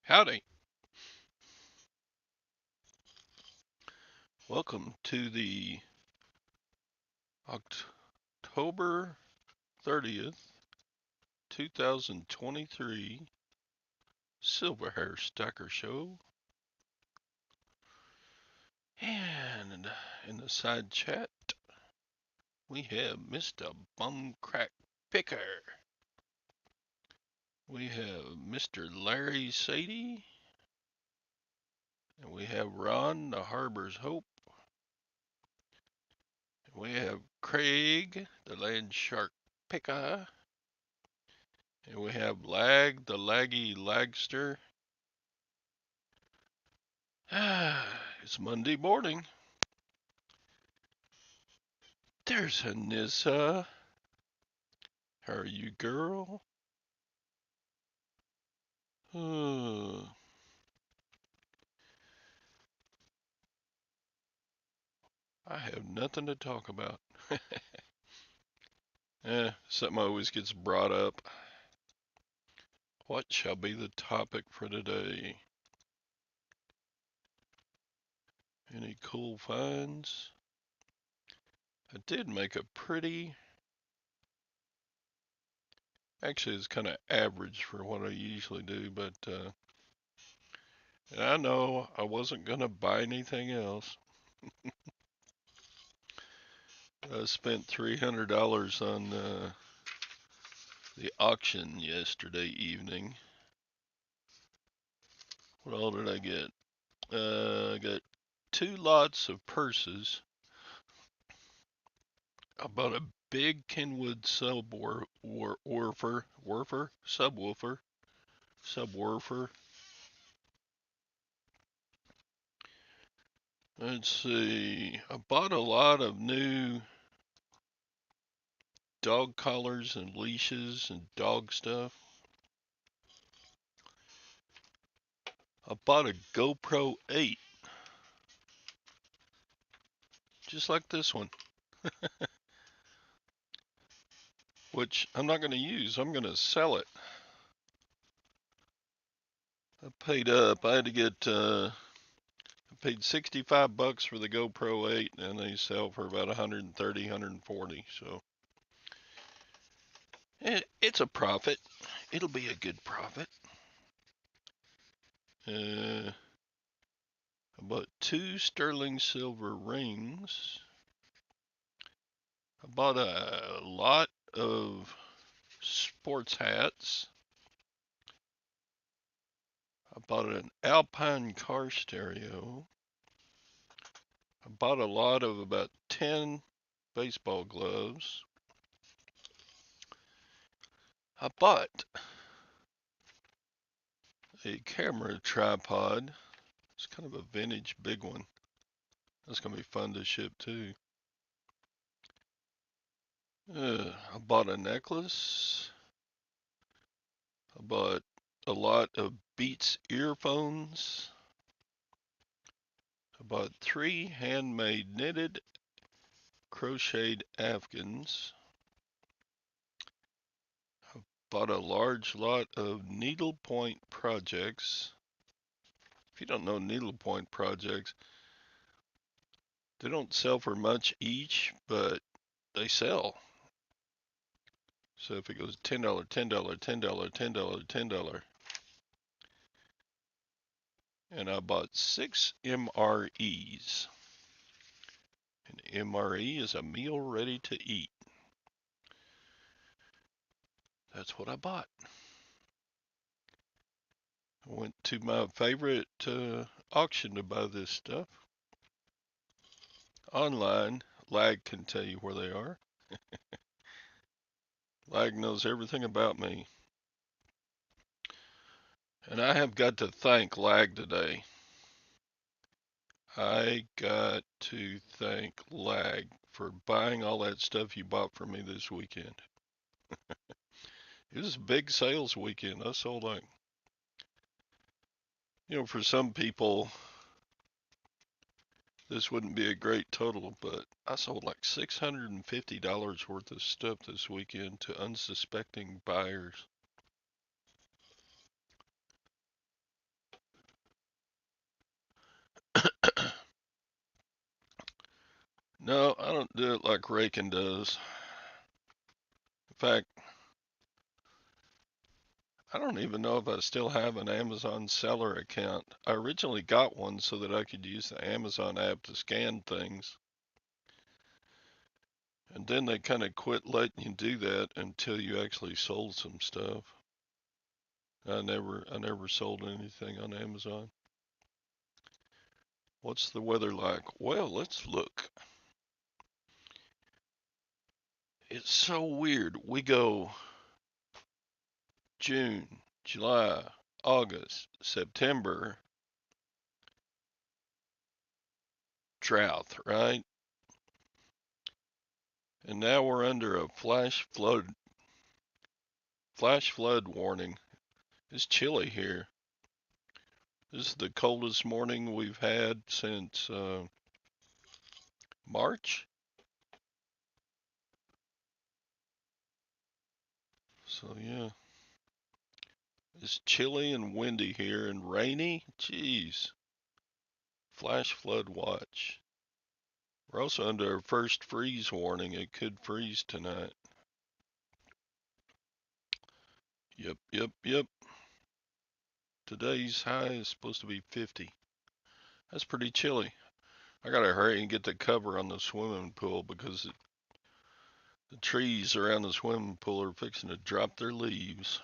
Howdy. Welcome to the October 30th, 2023 Silverhairstacker show. And in the side chat, we have Mr. Bumcrack Picker. We have Mr. Larry Sadie. And we have Ron, the Harbor's Hope. We have Craig, the Land Shark Picker. And we have Lag, the Laggy Lagster. It's Monday morning. There's Anissa. How are you, girl? I have nothing to talk about. Something always gets brought up. What shall be the topic for today? Any cool finds? I did make a pretty. Actually, it's kind of average for what I usually do, but I know I wasn't going to buy anything else. I spent $300 on the auction yesterday evening. What all did I get? I got 2 lots of purses. I bought a big Kenwood subwoofer. Let's see. I bought a lot of new dog collars and leashes and dog stuff. I bought a GoPro 8, just like this one, which I'm not going to use. I'm going to sell it. I paid up. I had to get. I paid $65 for the GoPro 8, and they sell for about 130, 140. So it's a profit. It'll be a good profit. I bought 2 sterling silver rings. I bought a lot of sports hats. I bought an Alpine car stereo. I bought a lot of about 10 baseball gloves. I bought a camera tripod. It's kind of a vintage big one. That's going to be fun to ship too. I bought a necklace. I bought a lot of Beats earphones. I bought 3 handmade knitted crocheted afghans. I bought a large lot of needlepoint projects. If you don't know needlepoint projects, they don't sell for much each, but they sell. So if it goes $10, $10, $10, $10, $10, and I bought 6 MREs. An MRE is a meal ready to eat. That's what I bought. I went to my favorite auction to buy this stuff. Online, Lag can tell you where they are. Lag knows everything about me. And I have got to thank Lag today. I got to thank Lag for buying all that stuff you bought for me this weekend. It was a big sales weekend. I sold like, for some people, this wouldn't be a great total, but I sold like $650 worth of stuff this weekend to unsuspecting buyers. No, I don't do it like Rakin does. In fact, I don't even know if I still have an Amazon seller account. I originally got one so that I could use the Amazon app to scan things. And then they kind of quit letting you do that until you actually sold some stuff. I never sold anything on Amazon. What's the weather like? Well, let's look. It's so weird. We go June, July, August, September, drought, right? And now we're under a flash flood warning. It's chilly here. This is the coldest morning we've had since March. So yeah, it's chilly and windy here and rainy. Jeez, flash flood watch. We're also under our first freeze warning. It could freeze tonight. Yep. Today's high is supposed to be 50. That's pretty chilly. I gotta hurry and get the cover on the swimming pool because the trees around the swimming pool are fixing to drop their leaves.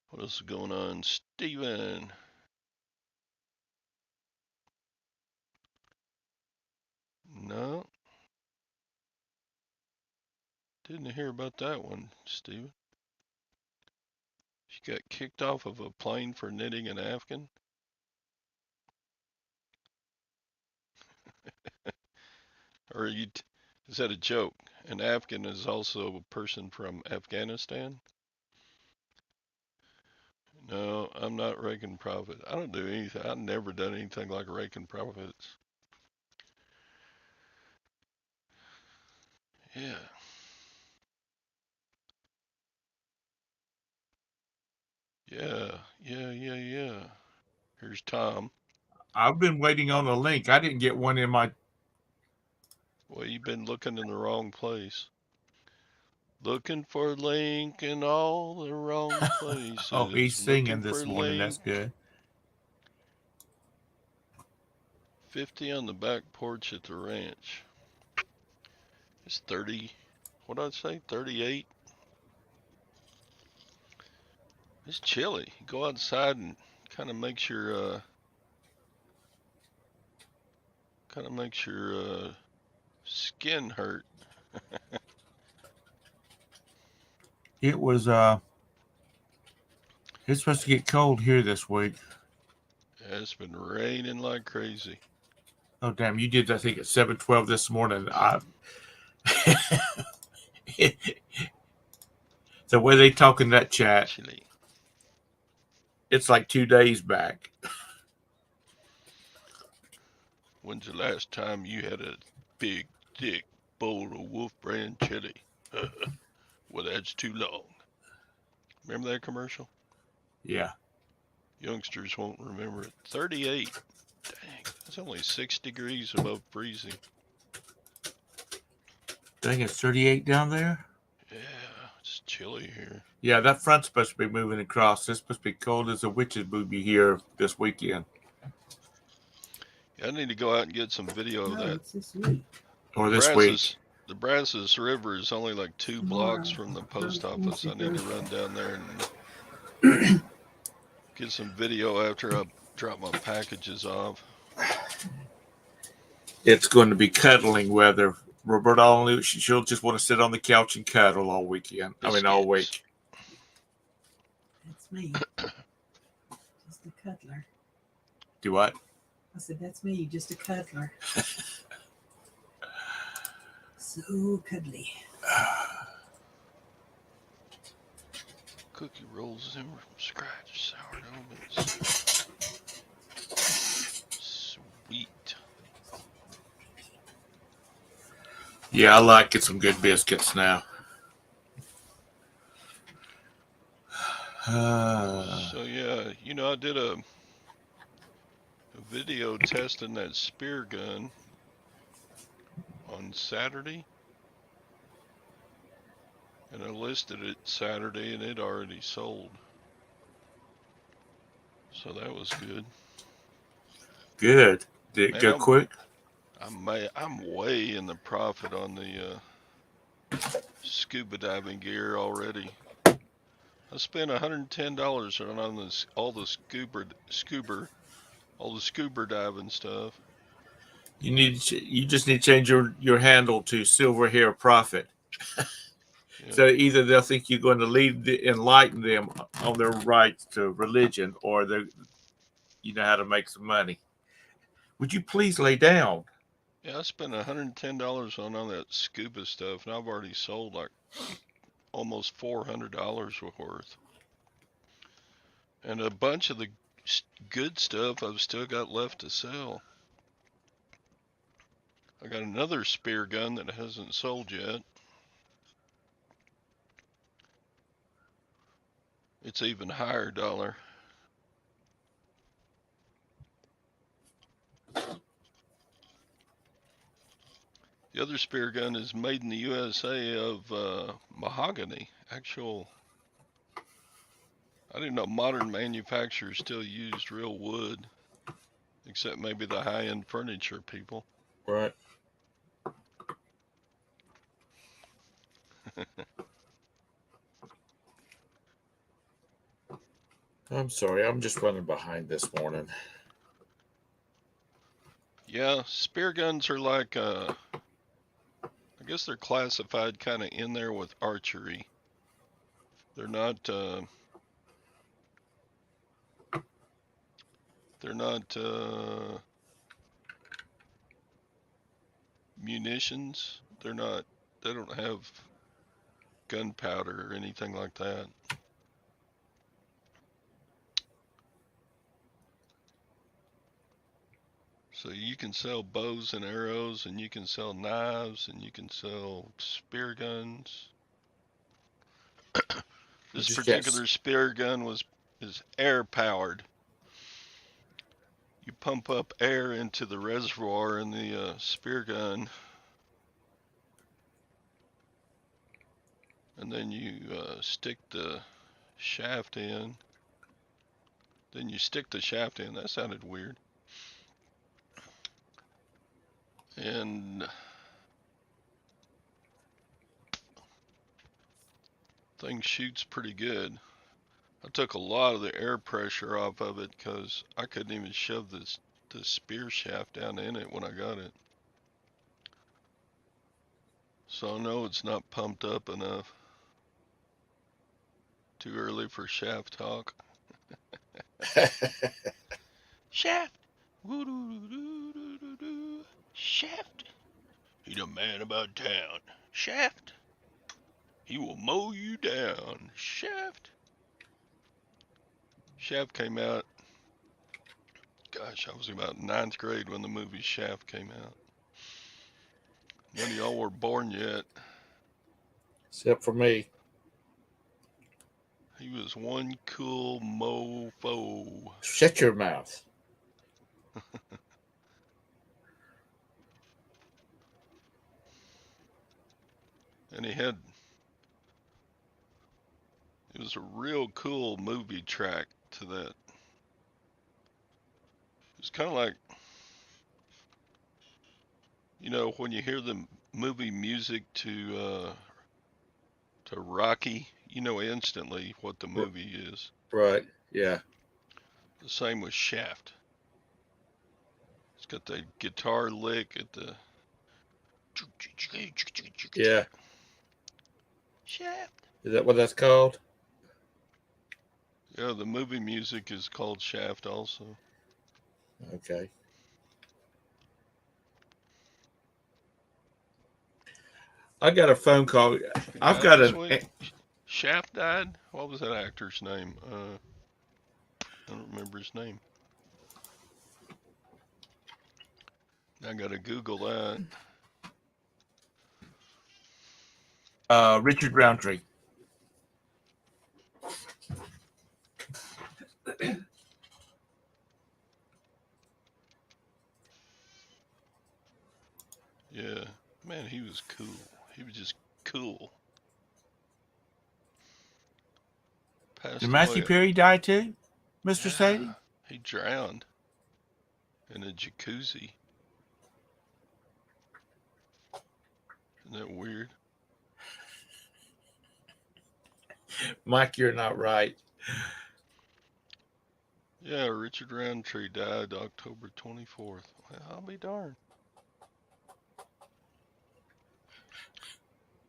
What else is going on, Steven? No, didn't hear about that one, Steven. She got kicked off of a plane for knitting an Afghan? Or is that a joke? An Afghan is also a person from Afghanistan? No, I'm not raking profit. I don't do anything. I've never done anything like raking profits. Yeah. Yeah. Here's Tom. I've been waiting on a link. I didn't get one in my. Well, you've been looking in the wrong place. Looking for link in all the wrong Oh, he's places. singing Looking this for morning. That's link. good. 50 on the back porch at the ranch. It's 30. What did I say? 38. It's chilly. Go outside and kind of makes your skin hurt. It was. It's supposed to get cold here this week. Yeah, it's been raining like crazy. Oh damn! You did. I think at 7:12 this morning. The way they talk in that chat, Chilly. it's like 2 days back. When's the last time you had a big, thick bowl of Wolf Brand chili? Well, that's too long. Remember that commercial? Yeah. Youngsters won't remember it. 38. Dang, that's only 6 degrees above freezing. I think it's 38 down there. Yeah, it's chilly here. Yeah, that front's supposed to be moving across. It's supposed to be cold as a witch's booby here this weekend. Yeah, I need to go out and get some video of No, that. it's this week. Or The this week. Brazos River is only like 2 blocks Tomorrow. from the Thursday, post office. Wednesday, I need to Thursday. run down there and get some video after I drop my packages off. It's going to be cuddling weather. Roberta only she'll just want to sit on the couch and cuddle all weekend. I mean all Biscuits. week. That's me. Just a cuddler. Do what? I said, that's me, just a cuddler. So cuddly. Cookie rolls in from scratch, sourdough mince. Sweet. Yeah, I like get some good biscuits now. So yeah, I did a video testing that spear gun. on Saturday, and I listed it Saturday, and it already sold. So that was good. Good. Did it Man, go quick? I'm way in the profit on the scuba diving gear already. I spent $110 on this all the scuba diving stuff. You just need to change your handle to Silver Hair Prophet. Yeah. So either they'll think you're going to enlighten them on their rights to religion, or you know how to make some money. Would you please lay down? Yeah, I spent $110 on all that scuba stuff, and I've already sold like almost $400 worth. And a bunch of the good stuff I've still got left to sell. I got another spear gun that hasn't sold yet. It's even higher dollar. The other spear gun is made in the USA of mahogany. I didn't know modern manufacturers still used real wood, except maybe the high-end furniture people. Right. I'm sorry, I'm just running behind this morning. Yeah, spear guns are like, I guess they're classified kind of in there with archery. They're not, munitions. They don't have gunpowder or anything like that. So you can sell bows and arrows, and you can sell knives, and you can sell spear guns. I This just got particular spear gun is air powered. You pump up air into the reservoir in the spear gun, and then you stick the shaft in. Then you stick the shaft in. That sounded weird. And thing shoots pretty good. I took a lot of the air pressure off of it because I couldn't even shove the spear shaft down in it when I got it. So I know it's not pumped up enough. Too early for shaft talk. Shaft! Woo-doo-doo-doo-doo-doo. Shaft! He the man about town. Shaft! He will mow you down. Shaft! Shaft came out. Gosh, I was about ninth grade when the movie Shaft came out. None of y'all were born yet. except for me. He was one cool mofo. Shut your mouth. And it was a real cool movie track to that. It was kind of like, when you hear the movie music to Rocky, you know instantly what the movie is. Right. Yeah. The same with Shaft. It's got the guitar lick at the Yeah. Shaft. Is that what that's called? Yeah, the movie music is called Shaft also. Okay. I got a phone call. He I've died got this an. week. Shaft died? What was that actor's name? I don't remember his name. I gotta Google that. Richard Roundtree. Yeah, Man, he was cool. He was just cool. Did Passed Matthew away. Perry die too, Mr. Yeah, Sadie? he drowned in a jacuzzi. Isn't that weird? Mike, you're not right. Yeah, Richard Roundtree died October 24th. Well, I'll be darned.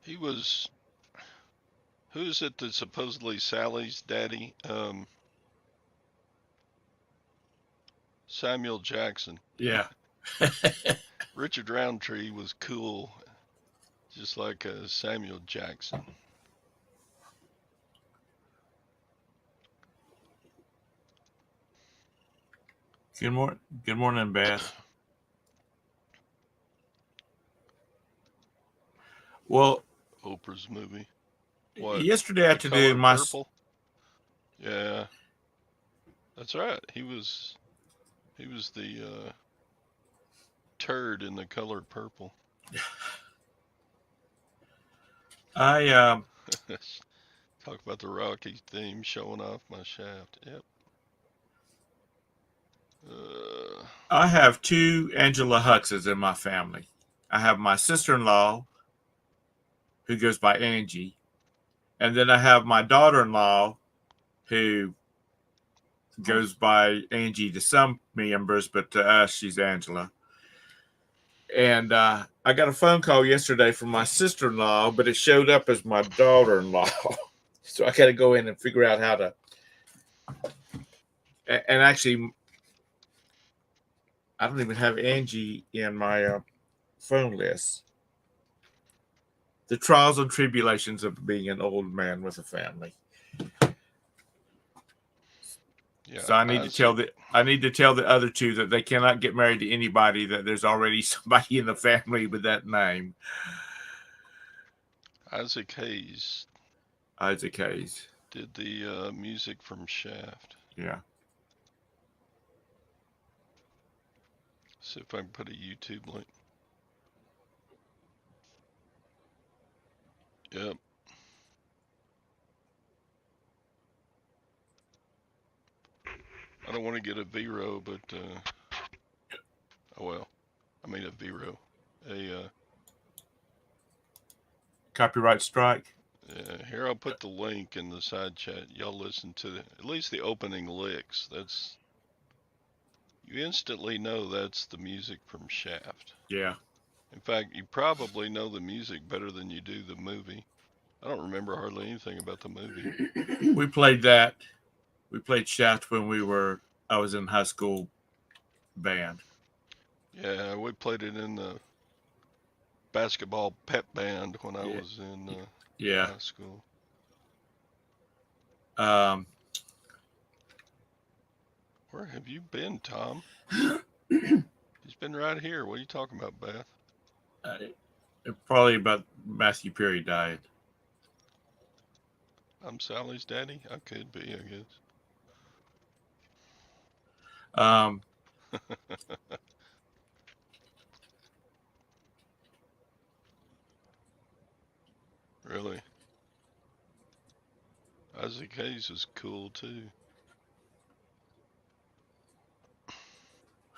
He was, who's it that supposedly Sally's daddy? Samuel Jackson. Yeah. Richard Roundtree was cool, just like Samuel Jackson. Good morning, Beth. Well, Oprah's movie. What? yesterday The afternoon, Color Purple? Yeah, that's right. He was the turd in The Color Purple. I Talk about the Rocky theme showing off my shaft. Yep. I have two Angela Huxes in my family. I have my sister-in-law, who goes by Angie, and then I have my daughter-in-law, who goes by Angie to some members, but to us, she's Angela. And I got a phone call yesterday from my sister-in-law, but it showed up as my daughter-in-law. So I got to go in and figure out how to. And actually, I don't even have Angie in my phone list. The trials and tribulations of being an old man with a family. Yeah, So I need to tell the other two that they cannot get married to anybody, that there's already somebody in the family with that name. Isaac Hayes Isaac Hayes. did the music from Shaft. Yeah. See if I can put a YouTube link. Yep. I don't want to get a Vero, but oh well. I mean a Vero. Copyright strike. Here I'll put the link in the side chat. Y'all listen to at least the opening licks. You instantly know that's the music from Shaft. Yeah. In fact, you probably know the music better than you do the movie. I don't remember hardly anything about the movie. We played that. We played Shaft when I was in high school band. Yeah, we played it in the basketball pep band when I was in high school. Where have you been, Tom? He's been right here. What are you talking about, Beth? Probably about Matthew Perry died. I'm Sally's daddy? I could be, I guess. Really? Isaac Hayes is cool too.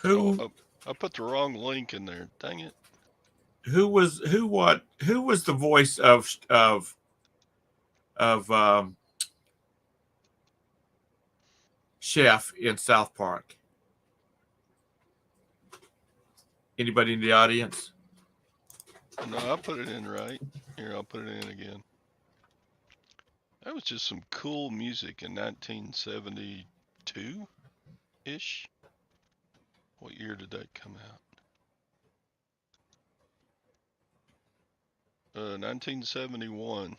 Who? I put the wrong link in there. Dang it. Who was the voice of Chef in South Park? Anybody in the audience? No, I put it in right. Here, I'll put it in again. That was just some cool music in 1972-ish. What year did that come out? 1971.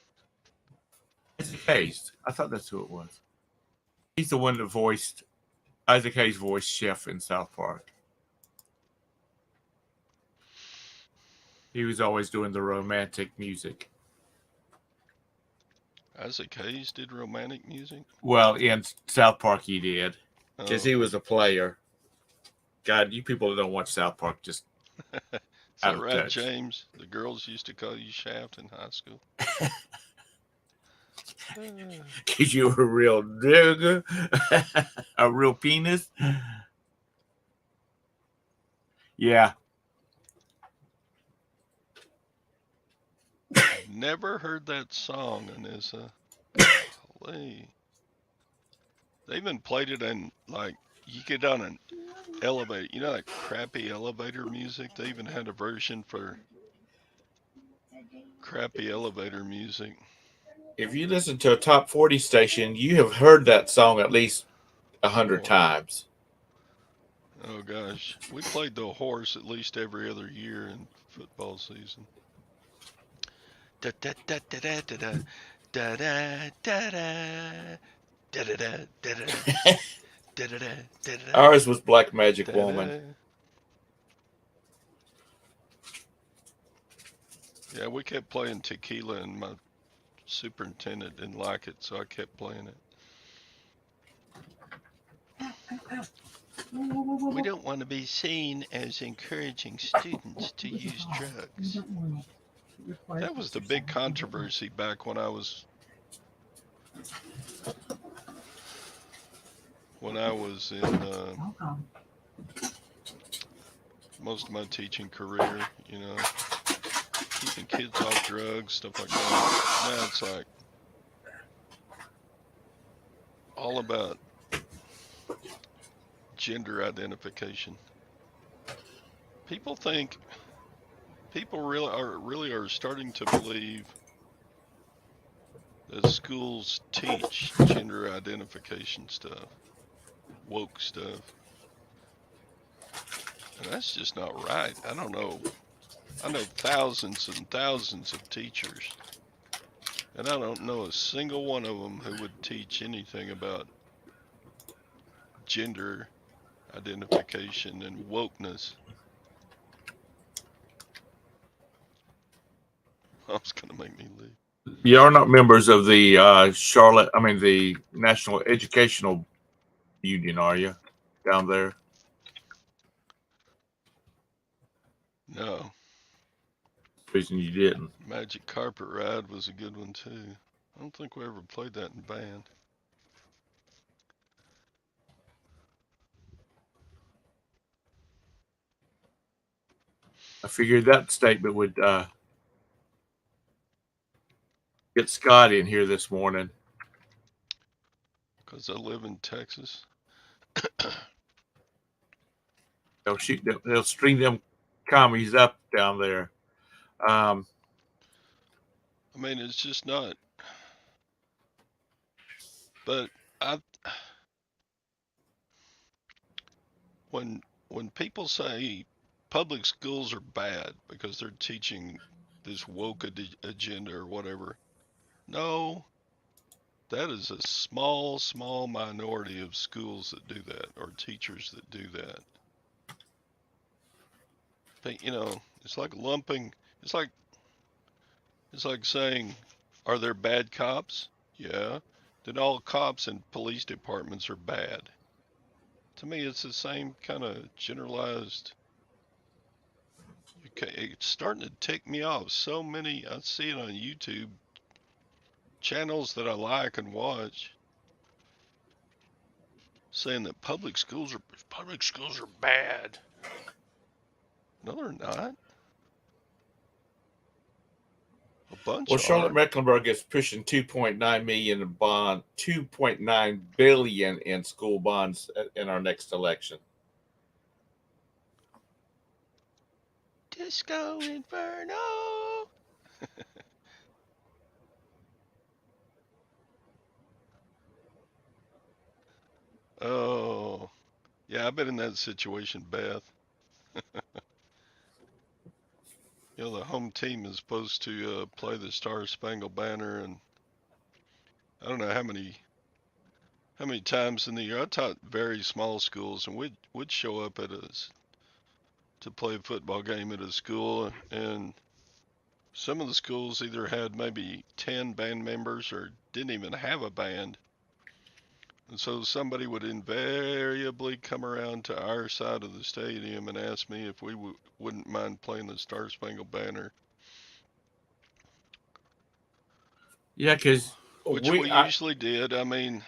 Isaac Hayes. I thought that's who it was. He's the one that voiced Isaac Hayes voiced Chef in South Park. He was always doing the romantic music. Isaac Hayes did romantic music? Well, in South Park he did. Because he was a player. God, you people that don't watch South Park, just Is out that of right, touch. James? The girls used to call you Shaft in high school. Because you were a real nigga, a real penis. Yeah. I've never heard that song, Anissa. Golly. They even played it in, like, you get on an elevator. You know that crappy elevator music? They even had a version for crappy elevator music. If you listen to a top 40 station, you have heard that song at least 100 More. times. Oh gosh, we played the horse at least every other year in football season. Da da da da da da da da da da da da da da da da da Ours was Black Magic da Woman. da. Yeah, we kept playing Tequila, and my superintendent didn't like it, so I kept playing it. We don't want to be seen as encouraging students to use drugs. That was the big controversy back when I was in most of my teaching career, keeping kids off drugs, stuff like that. Now it's like all about gender identification. People think people really are starting to believe that schools teach gender identification stuff, woke stuff. And that's just not right. I don't know. I know thousands and thousands of teachers, and I don't know a single one of them who would teach anything about gender identification and wokeness. That's gonna make me leave. You are not members of the the National Educational Union, are you? Down there? No, Reason you didn't. Magic Carpet Ride was a good one too. I don't think we ever played that in band. I figured that statement would get Scott in here this morning. Because I live in Texas. They'll string them commies up down there. I mean, it's just not. But I, when people say public schools are bad because they're teaching this woke agenda or whatever, no, that is a small minority of schools that do that or teachers that do that. But, it's like lumping. It's like saying, are there bad cops? Yeah. Then all cops and police departments are bad. To me, it's the same kind of generalized. Okay, it's starting to tick me off. So many, I see it on YouTube, channels that I like and watch, saying that public schools are bad. No, they're not. A bunch Well, Charlotte are. Mecklenburg is pushing 2.9 million in bond, 2.9 billion in school bonds in our next election. Disco Inferno. Oh, yeah, I've been in that situation, Beth. The home team is supposed to play the Star Spangled Banner, and I don't know how many times in the year I taught very small schools, and we'd show up at us to play a football game at a school, and some of the schools either had maybe 10 band members or didn't even have a band. And so somebody would invariably come around to our side of the stadium and ask me if we wouldn't mind playing the Star Spangled Banner, Yeah, because which we usually did. I mean,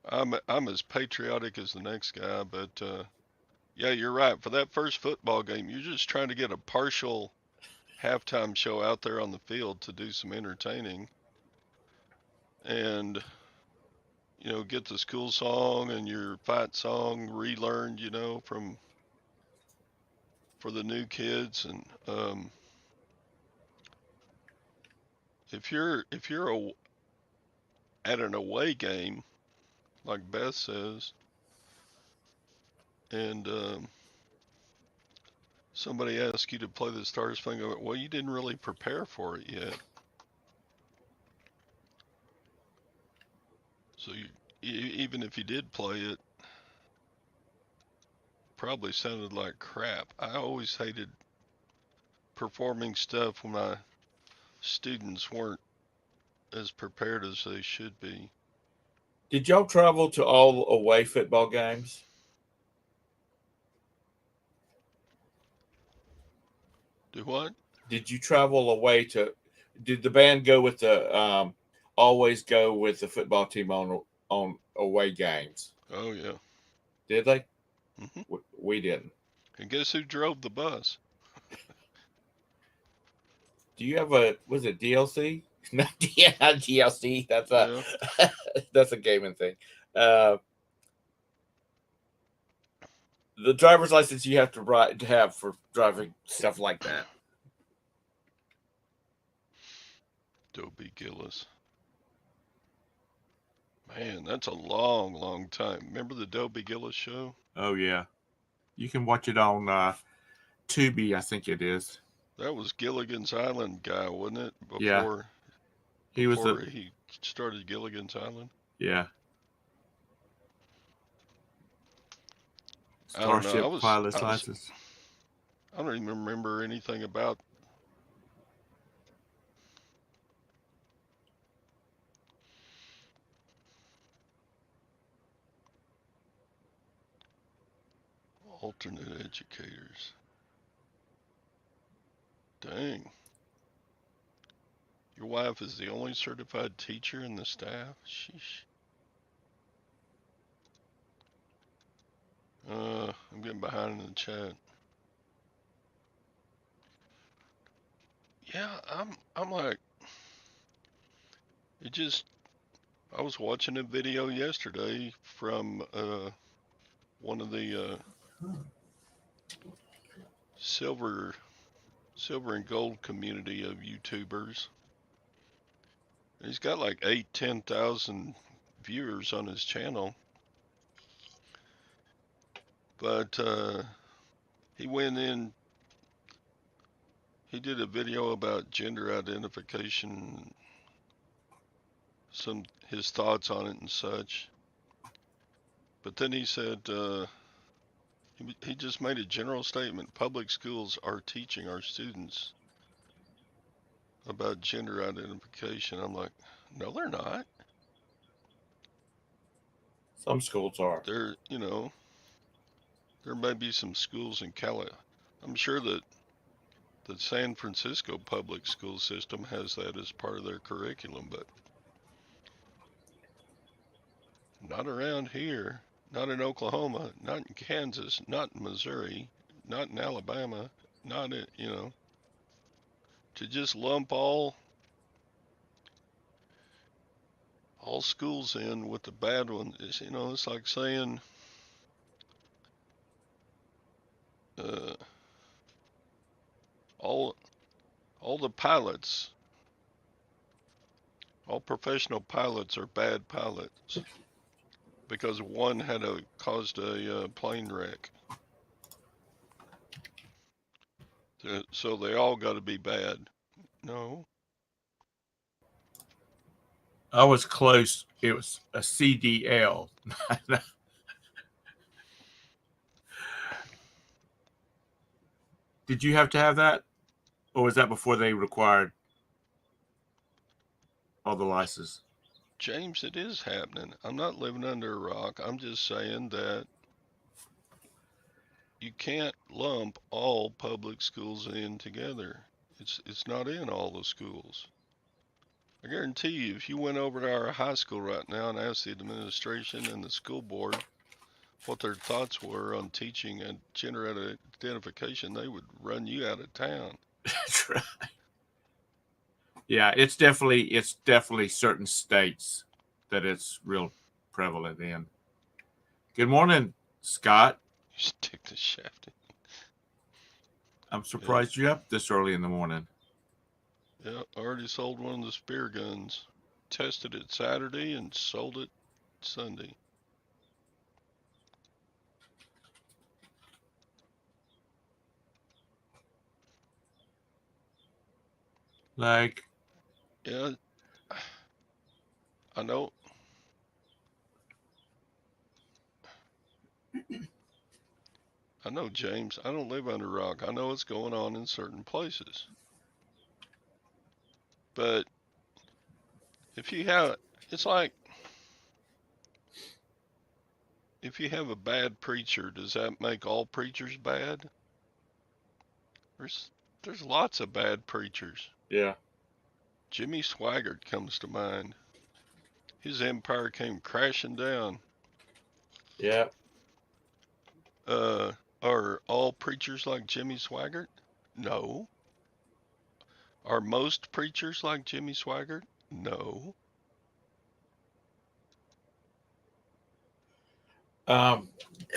I'm as patriotic as the next guy, but yeah, you're right. For that first football game, you're just trying to get a partial halftime show out there on the field to do some entertaining, and get the school song and your fight song relearned, from for the new kids. And if you're at an away game, like Beth says, and somebody asks you to play the Star Spangled, well, you didn't really prepare for it yet, so even if you did play it, probably sounded like crap. I always hated performing stuff when my students weren't as prepared as they should be. Did y'all travel to all away football games? Do what? Did you travel away to? Did the band go with the always go with the football team on away games? Oh yeah. Did they? Hmm. We didn't. And guess who drove the bus? Do you have a was it DLC? Not DLC. That's a Yeah. that's a gaming thing. Uh, the driver's license you have to have for driving stuff like that. Dobie Gillis. Man, that's a long, long time. Remember the Dobie Gillis show? Oh yeah, you can watch it on Tubi, I think it is. That was Gilligan's Island guy, wasn't it? Yeah, he was Before the he started Gilligan's Island. yeah I don't know. Starship pilot's license. I don't even remember anything about. Alternate educators. Dang. Your wife is the only certified teacher in the staff? Sheesh. I'm getting behind in the chat. Yeah, I'm like, it just, I was watching a video yesterday from one of the silver and gold community of YouTubers. He's got like 10,000 viewers on his channel. But he went in, he did a video about gender identification, his thoughts on it and such. But then he said, he just made a general statement. Public schools are teaching our students about gender identification. I'm like, no, they're not. Some schools are. There may be some schools in Cali. I'm sure that the San Francisco public school system has that as part of their curriculum, but not around here. Not in Oklahoma, not in Kansas, not in Missouri, not in Alabama, not in, to just lump all schools in with the bad ones. It's like saying uh, all the pilots, all professional pilots are bad pilots because one had caused a plane wreck. So they all got to be bad. No. I was close. It was a CDL. Did you have to have that? Or was that before they required all the licenses? James, it is happening. I'm not living under a rock. I'm just saying that you can't lump all public schools in together. It's not in all the schools. I guarantee you, if you went over to our high school right now and asked the administration and the school board what their thoughts were on teaching and gender identification, they would run you out of town. That's right. Yeah, it's definitely certain states that it's real prevalent in. Good morning, Scott. You stick the shaft in. I'm Yeah, surprised you're up this early in the morning. yeah. Already sold one of the spear guns. Tested it Saturday and sold it Sunday. Like, Yeah, I know. I know, James. I don't live under a rock. I know what's going on in certain places. But if you have, it's like if you have a bad preacher, does that make all preachers bad? There's there's lots of bad preachers. yeah, Jimmy Swaggart comes to mind. His empire came crashing down. yeah. Uh, are all preachers like Jimmy Swaggart? No. Are most preachers like Jimmy Swaggart? No. Um,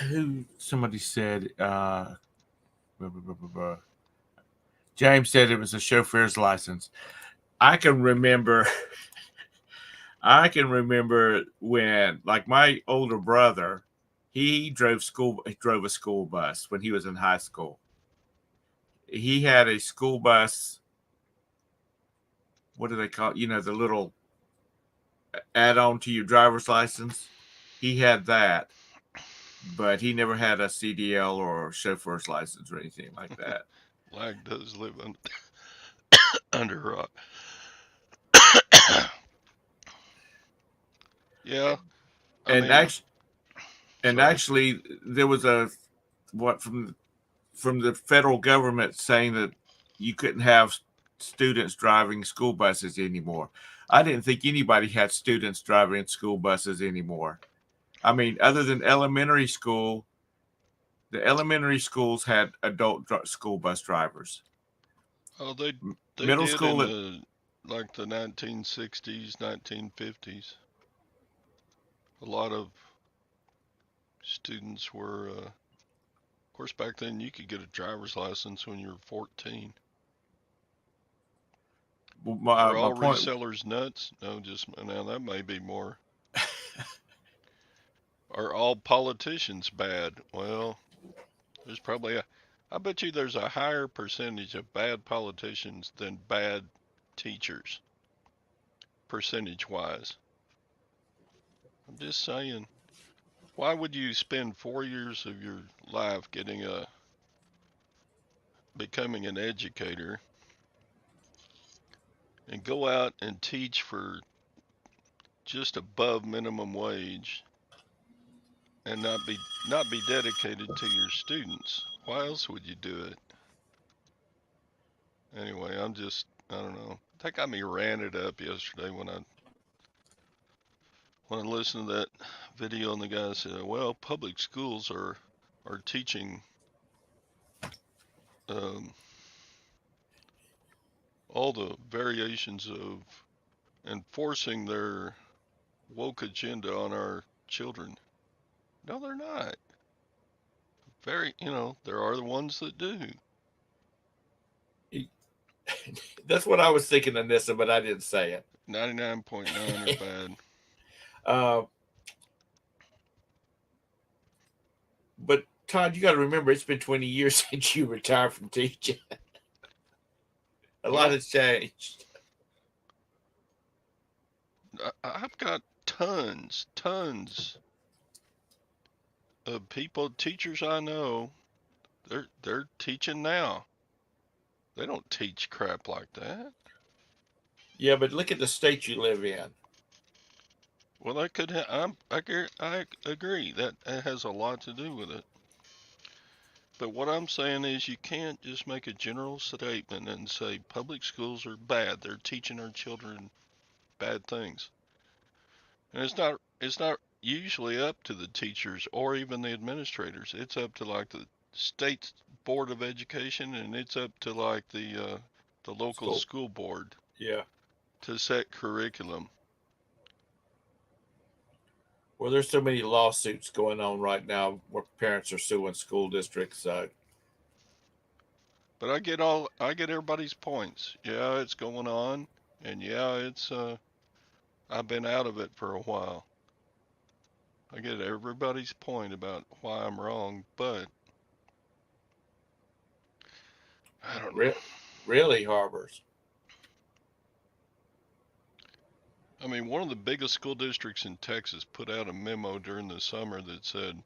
who somebody said? Blah, blah, blah, blah, blah. James said it was a chauffeur's license. I can remember. I can remember when, like, my older brother, he drove school. He drove a school bus when he was in high school. He had a school bus. What do they call it? You know, the little add-on to your driver's license. He had that, but he never had a CDL or chauffeur's license or anything like that. Lag does live under rock. Yeah, I And mean, actually, and sorry. actually, there was a what from the federal government saying that you couldn't have students driving school buses anymore. I didn't think anybody had students driving school buses anymore. I mean, other than elementary school, the elementary schools had adult school bus drivers. Oh, they Middle did in school, the like the 1960s, 1950s. A lot of students were, of course, back then you could get a driver's license when you were 14. Are my all point, resellers nuts? No, just now that may be more. Are all politicians bad? Well, there's probably I bet you there's a higher percentage of bad politicians than bad teachers, percentage wise. I'm just saying. Why would you spend 4 years of your life becoming an educator and go out and teach for just above minimum wage and not be dedicated to your students? Why else would you do it? Anyway, I don't know. That got me ranted up yesterday when I listened to that video and the guy said, "Well, public schools are teaching um, all the variations of enforcing their woke agenda on our children." No, they're not. There are the ones that do. that's what I was thinking of Nissa, but I didn't say it. 99.9 are bad. uh, but Todd, you got to remember, it's been 20 years since you retired from teaching. A lot Well, has changed. I've got tons of teachers I know. They're teaching now. They don't teach crap like that. Yeah, but look at the state you live in. Well, that could I agree that it has a lot to do with it. But what I'm saying is you can't just make a general statement and say public schools are bad. They're teaching our children bad things. And it's not usually up to the teachers or even the administrators. It's up to like the state board of education, and it's up to like the local School. school board Yeah. to set curriculum. Well, there's so many lawsuits going on right now where parents are suing school districts. So But I get everybody's points. Yeah, it's going on, and yeah, it's I've been out of it for a while. I get everybody's point about why I'm wrong, but I don't know. really, Harbors. I mean, one of the biggest school districts in Texas put out a memo during the summer that said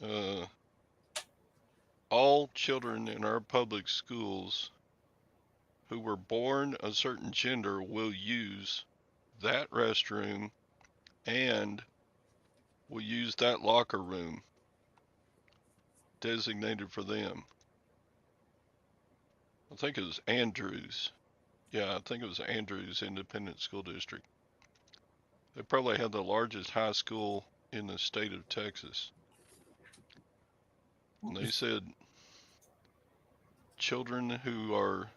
uh, all children in our public schools who were born a certain gender will use that restroom and will use that locker room designated for them. I think it was Andrews. Yeah, I think it was Andrews Independent School District. They probably have the largest high school in the state of Texas. And they said children who are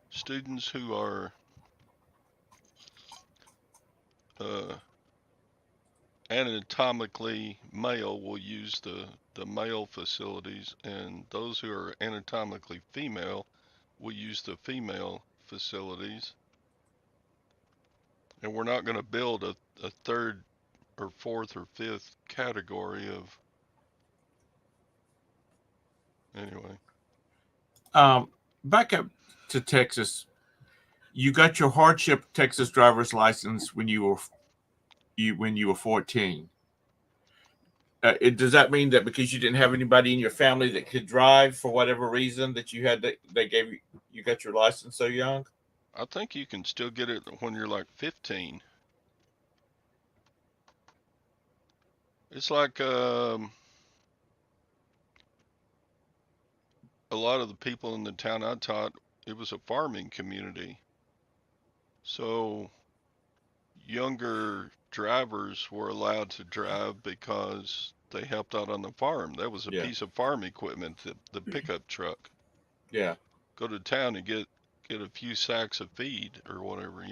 students who are uh, anatomically male will use the male facilities, and those who are anatomically female will use the female facilities. And we're not going to build a third or fourth or fifth category of anyway. Um, Back up to Texas. You got your hardship Texas driver's license when you were 14. Does that mean that because you didn't have anybody in your family that could drive for whatever reason that you had to, they gave you got your license so young? I think you can still get it when you're like 15. It's like a lot of the people in the town I taught, it was a farming community. So younger drivers were allowed to drive because they helped out on the farm. That was a Yeah, piece of farm equipment, the pickup truck. yeah, Go to town and get a few sacks of feed or whatever.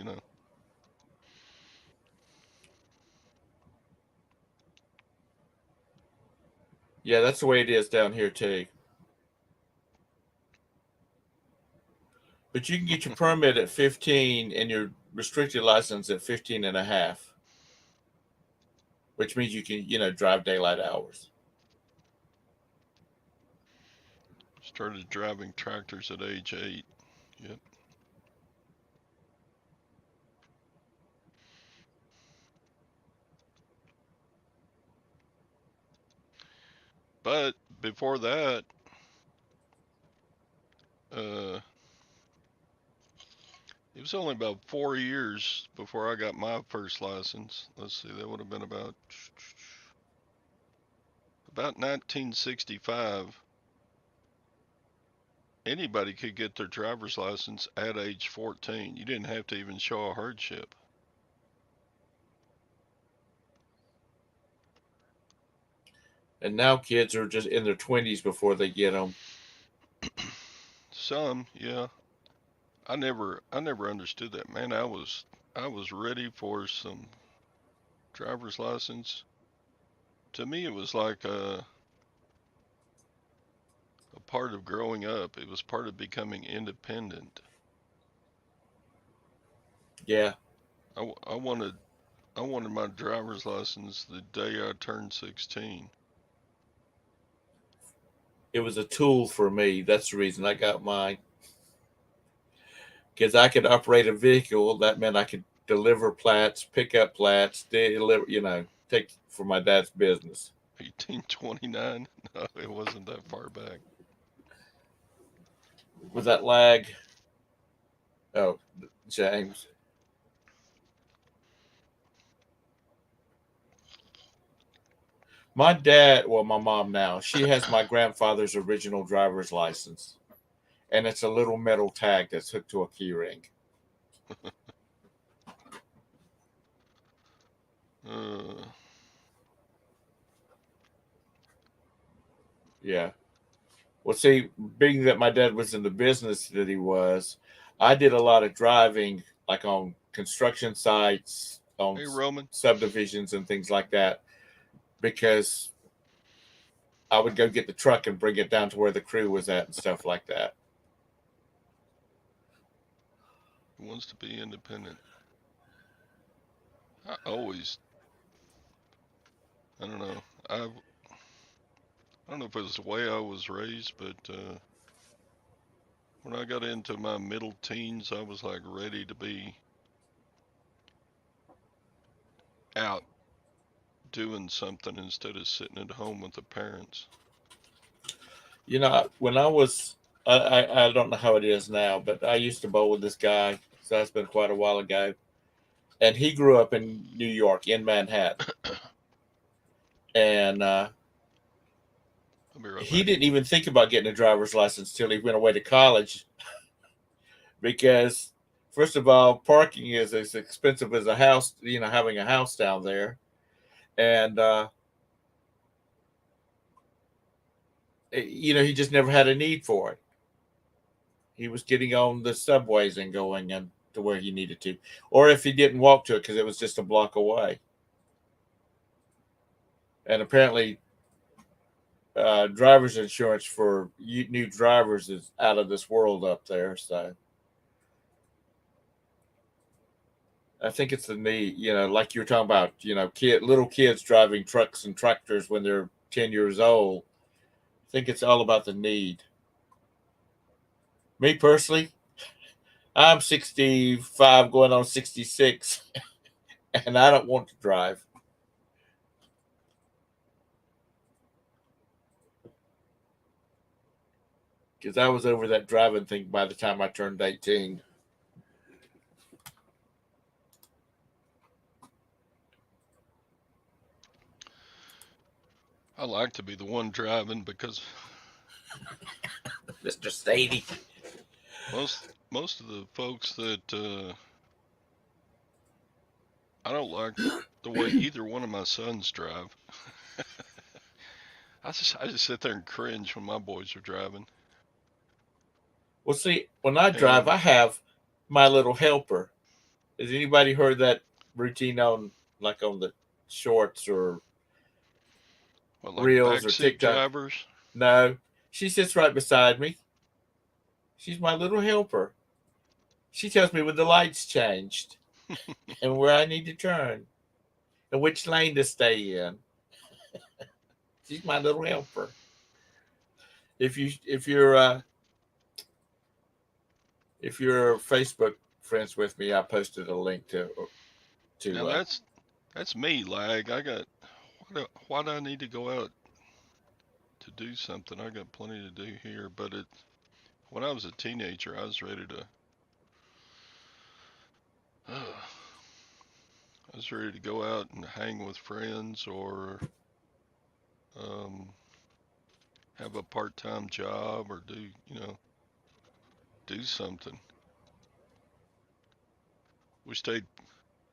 yeah. That's the way it is down here too. But you can get your permit at 15 and your restricted license at 15 and a half, which means you can, drive daylight hours. Started driving tractors at age 8. Yep. But before that, uh, it was only about 4 years before I got my first license. Let's see, that would have been about 1965. Anybody could get their driver's license at age 14. You didn't have to even show a hardship. And now kids are just in their 20s before they get them. Some, yeah. I never understood that. Man, I was ready for some driver's license. To me, it was like a part of growing up. It was part of becoming independent. Yeah, I wanted my driver's license the day I turned 16. it was a tool for me. That's the reason I got mine. Because I could operate a vehicle. That meant I could deliver plats, pick up plats, deliver, take for my dad's business. 1829? No, it wasn't that far back. Was that lag? Oh, James. My dad, well, my mom now, she has my grandfather's original driver's license, and it's a little metal tag that's hooked to a key ring. Uh, Yeah. Well, see, being that my dad was in the business that he was, I did a lot of driving, like on construction sites, on hey, Roman. subdivisions, and things like that, because I would go get the truck and bring it down to where the crew was at and stuff like that. Who wants to be independent? I always, I don't know. I don't know if it was the way I was raised, but when I got into my middle teens, I was like ready to be out doing something instead of sitting at home with the parents. You know, when I was, I don't know how it is now, but I used to bowl with this guy. So that's been quite a while ago. And he grew up in New York, in Manhattan. And I'll be right he back. didn't even think about getting a driver's license till he went away to college because, first of all, parking is as expensive as a house, having a house down there. And, he just never had a need for it. He was getting on the subways and going and to where he needed to, or if he didn't walk to it because it was just a block away. And apparently, driver's insurance for new drivers is out of this world up there. So I think it's the need, like you're talking about, little kids driving trucks and tractors when they're 10 years old. I think it's all about the need. Me personally, I'm 65, going on 66, and I don't want to drive. Because I was over that driving thing by the time I turned 18. I like to be the one driving because Mr. Sadie. most of the folks that I don't like the way either one of my sons drive. I just sit there and cringe when my boys are driving. Well, see, when I drive, And I have my little helper. Has anybody heard that routine on, like, on the shorts or what, like reels or backseat TikTok? drivers? No, she sits right beside me. She's my little helper. She tells me when the lights changed and where I need to turn and which lane to stay in. She's my little helper. If you're Facebook friends with me, I posted a link Now to that's me, lag. Why do I need to go out to do something? I got plenty to do here. But when I was a teenager, I was ready to. I was ready to go out and hang with friends or um, have a part-time job or do something. We stayed.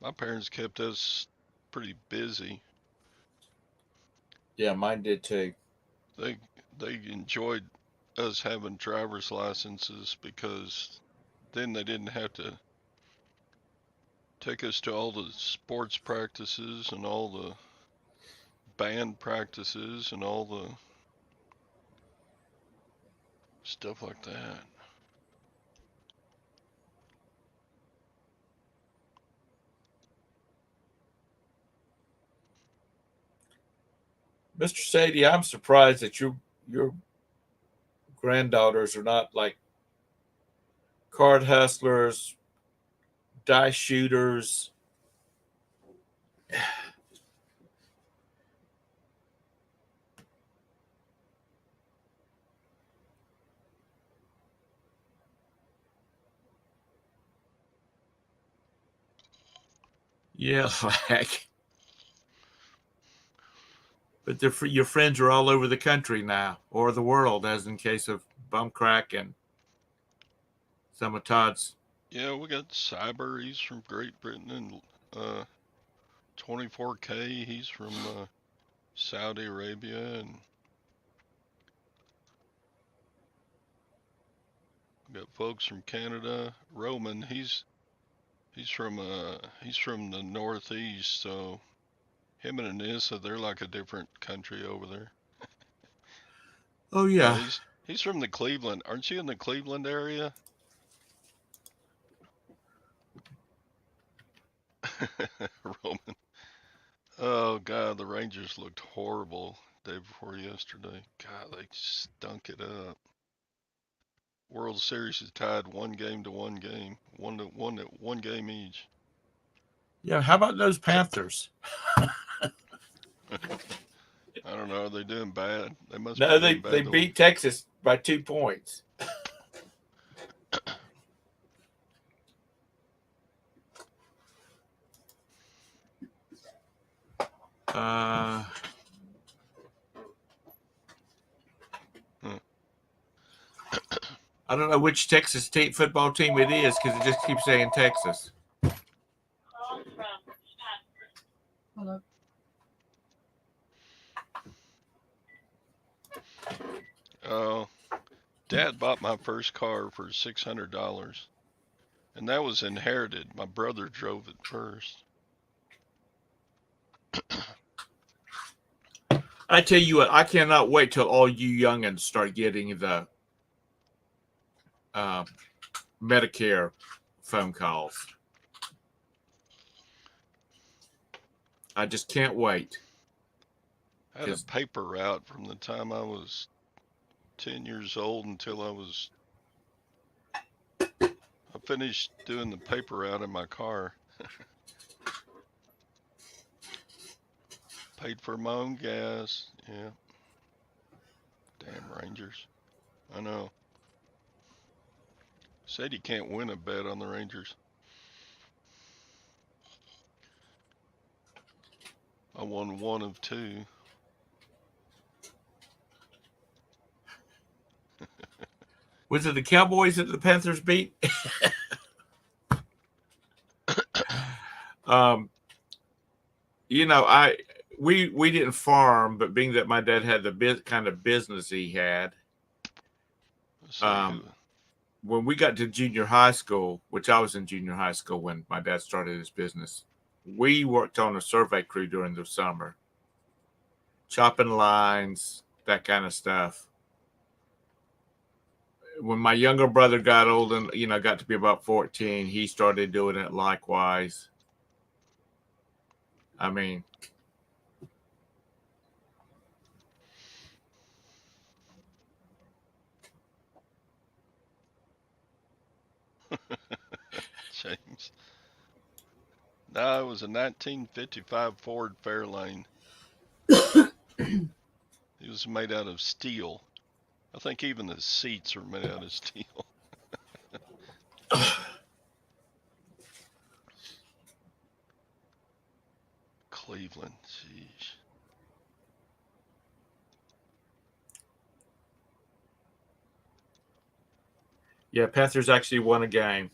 My parents kept us pretty busy. yeah, mine did too. They they enjoyed us having driver's licenses because then they didn't have to take us to all the sports practices and all the band practices and all the stuff like that. Mr. Sadie, I'm surprised that your granddaughters are not like card hustlers, dice shooters. Yeah, like, But your friends are all over the country now, or the world, as in case of Bumcrack and some of Todd's. Yeah, we got Cyber. He's from Great Britain, and 24K. He's from Saudi Arabia, and we got folks from Canada. Roman, he's from the Northeast, so him and Anissa, they're like a different country over there. Oh No, yeah, he's from the Cleveland. Aren't you in the Cleveland area? Roman. Oh God, the Rangers looked horrible day before yesterday. God, they stunk it up. World Series is tied 1 game to 1 game, one game each. yeah. How about those Panthers? I don't know. Are they doing bad? They must be No, they doing they bad. beat Texas by 2 points. Uh, I don't know which Texas football team it is because it just keeps saying Texas. Hello. Oh, Dad bought my first car for $600, and that was inherited. My brother drove it first. I tell you what, I cannot wait till all you youngins start getting the Medicare phone calls. I just can't wait. I had a paper route from the time I was 10 years old until I finished doing the paper route in my car. Paid for my own gas. Yeah. Damn Rangers. I know. Said you can't win a bet on the Rangers. I won one of two. Was it the Cowboys that the Panthers beat? You know, we didn't farm, but being that my dad had the kind of business he had, when we got to junior high school, which I was in junior high school when my dad started his business, we worked on a survey crew during the summer, chopping lines, that kind of stuff. When my younger brother got old and got to be about 14, he started doing it likewise. I mean, James. No, it was a 1955 Ford Fairlane. It was made out of steel. I think even the seats are made out of steel. Cleveland, jeez. yeah, Panthers actually won a game.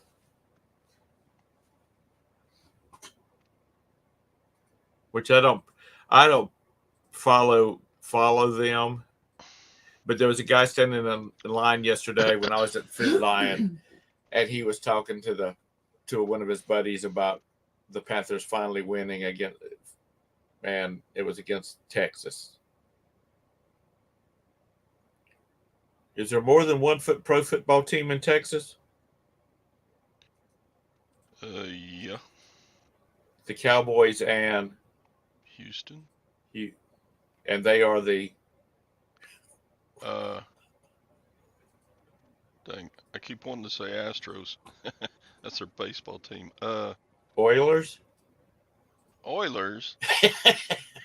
Which I don't follow them. But there was a guy standing in line yesterday when I was at Food Lion, and he was talking to one of his buddies about the Panthers finally winning again, and it was against Texas. Is there more than one pro football team in Texas? Yeah. The Cowboys and Houston. And they are the. Dang, I keep wanting to say Astros. That's their baseball team. Oilers. Oilers.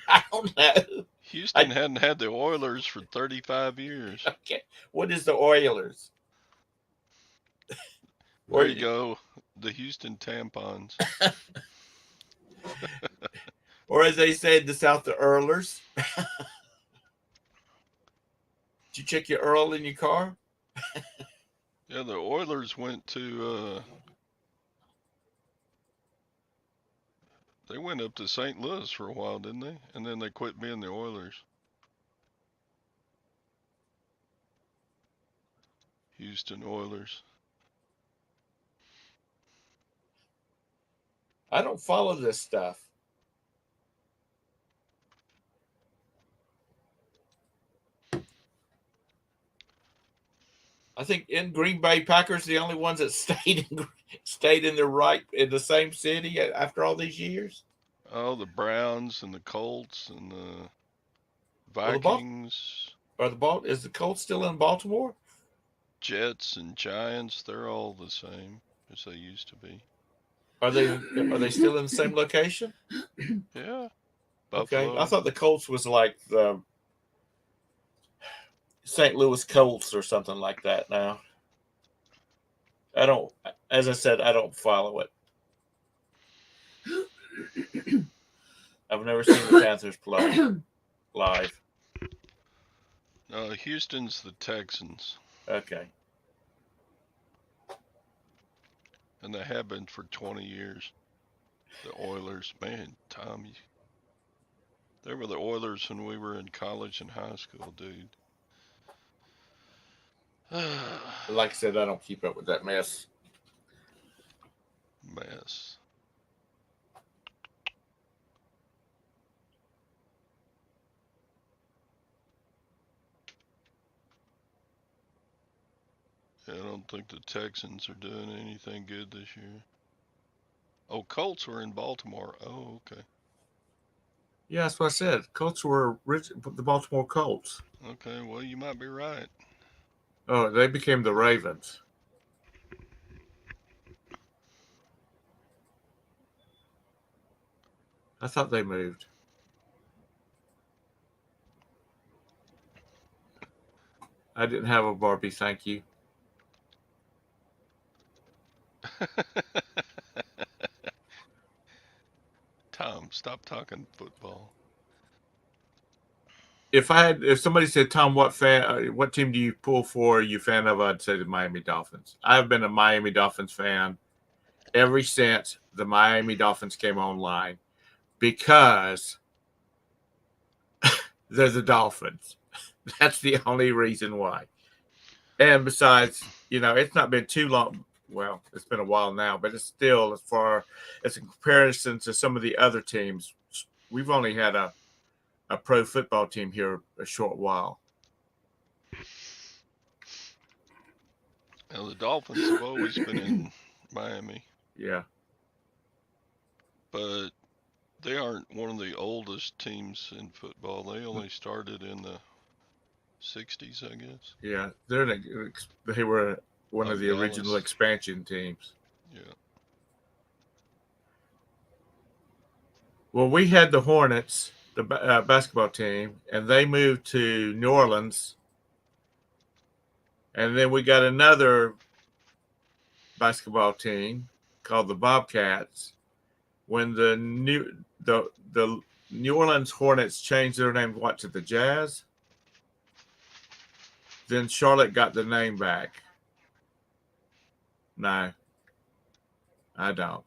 I don't know. Houston hadn't had the Oilers for 35 years. Okay, what is the Oilers? There you go, the Houston Tampons. Or as they say in the South, the Earlers. Did you check your oil in your car? Yeah, the Oilers went to they went up to St. Louis for a while, didn't they? And then they quit being the Oilers. Houston Oilers. I don't follow this stuff. I think in Green Bay Packers the only ones that stayed in the right in the same city after all these years. Oh, the Browns and the Colts and the Well, Vikings, is the Colts still in Baltimore? Jets and Giants, they're all the same as they used to be. Are they still in the same location? Yeah, Okay, I Buffalo. thought the Colts was like the St. Louis Colts or something like that. Now I don't. As I said, I don't follow it. I've never seen the Panthers play live. Houston's the Texans, Okay. and they have been for 20 years. The Oilers, man, Tommy, they were the Oilers when we were in college and high school, dude. Like I said, I don't keep up with that mess. Mess. Yeah, I don't think the Texans are doing anything good this year. Oh, Colts were in Baltimore. Oh, okay. Yeah, that's what I said. Colts were the Baltimore Colts. Okay, well, you might be right. Oh, they became the Ravens. I thought they moved. I didn't have a Barbie, thank you. Tom, stop talking football. If somebody said, Tom, what team do you pull for? Are you a fan of? I'd say the Miami Dolphins. I've been a Miami Dolphins fan ever since the Miami Dolphins came online because they're the Dolphins. That's the only reason why. And besides, it's not been too long. Well, it's been a while now, but it's still as far as in comparison to some of the other teams. We've only had a pro football team here a short while. Now, the Dolphins have always been in Miami, Yeah. but they aren't one of the oldest teams in football. They only started in the 60s, I guess. Yeah, they were one Oh, of the original Dallas. expansion teams. Yeah. Well, we had the Hornets, the basketball team, and they moved to New Orleans, and then we got another basketball team called the Bobcats. When the New Orleans Hornets changed their name, to the Jazz, then Charlotte got the name back. No, I don't.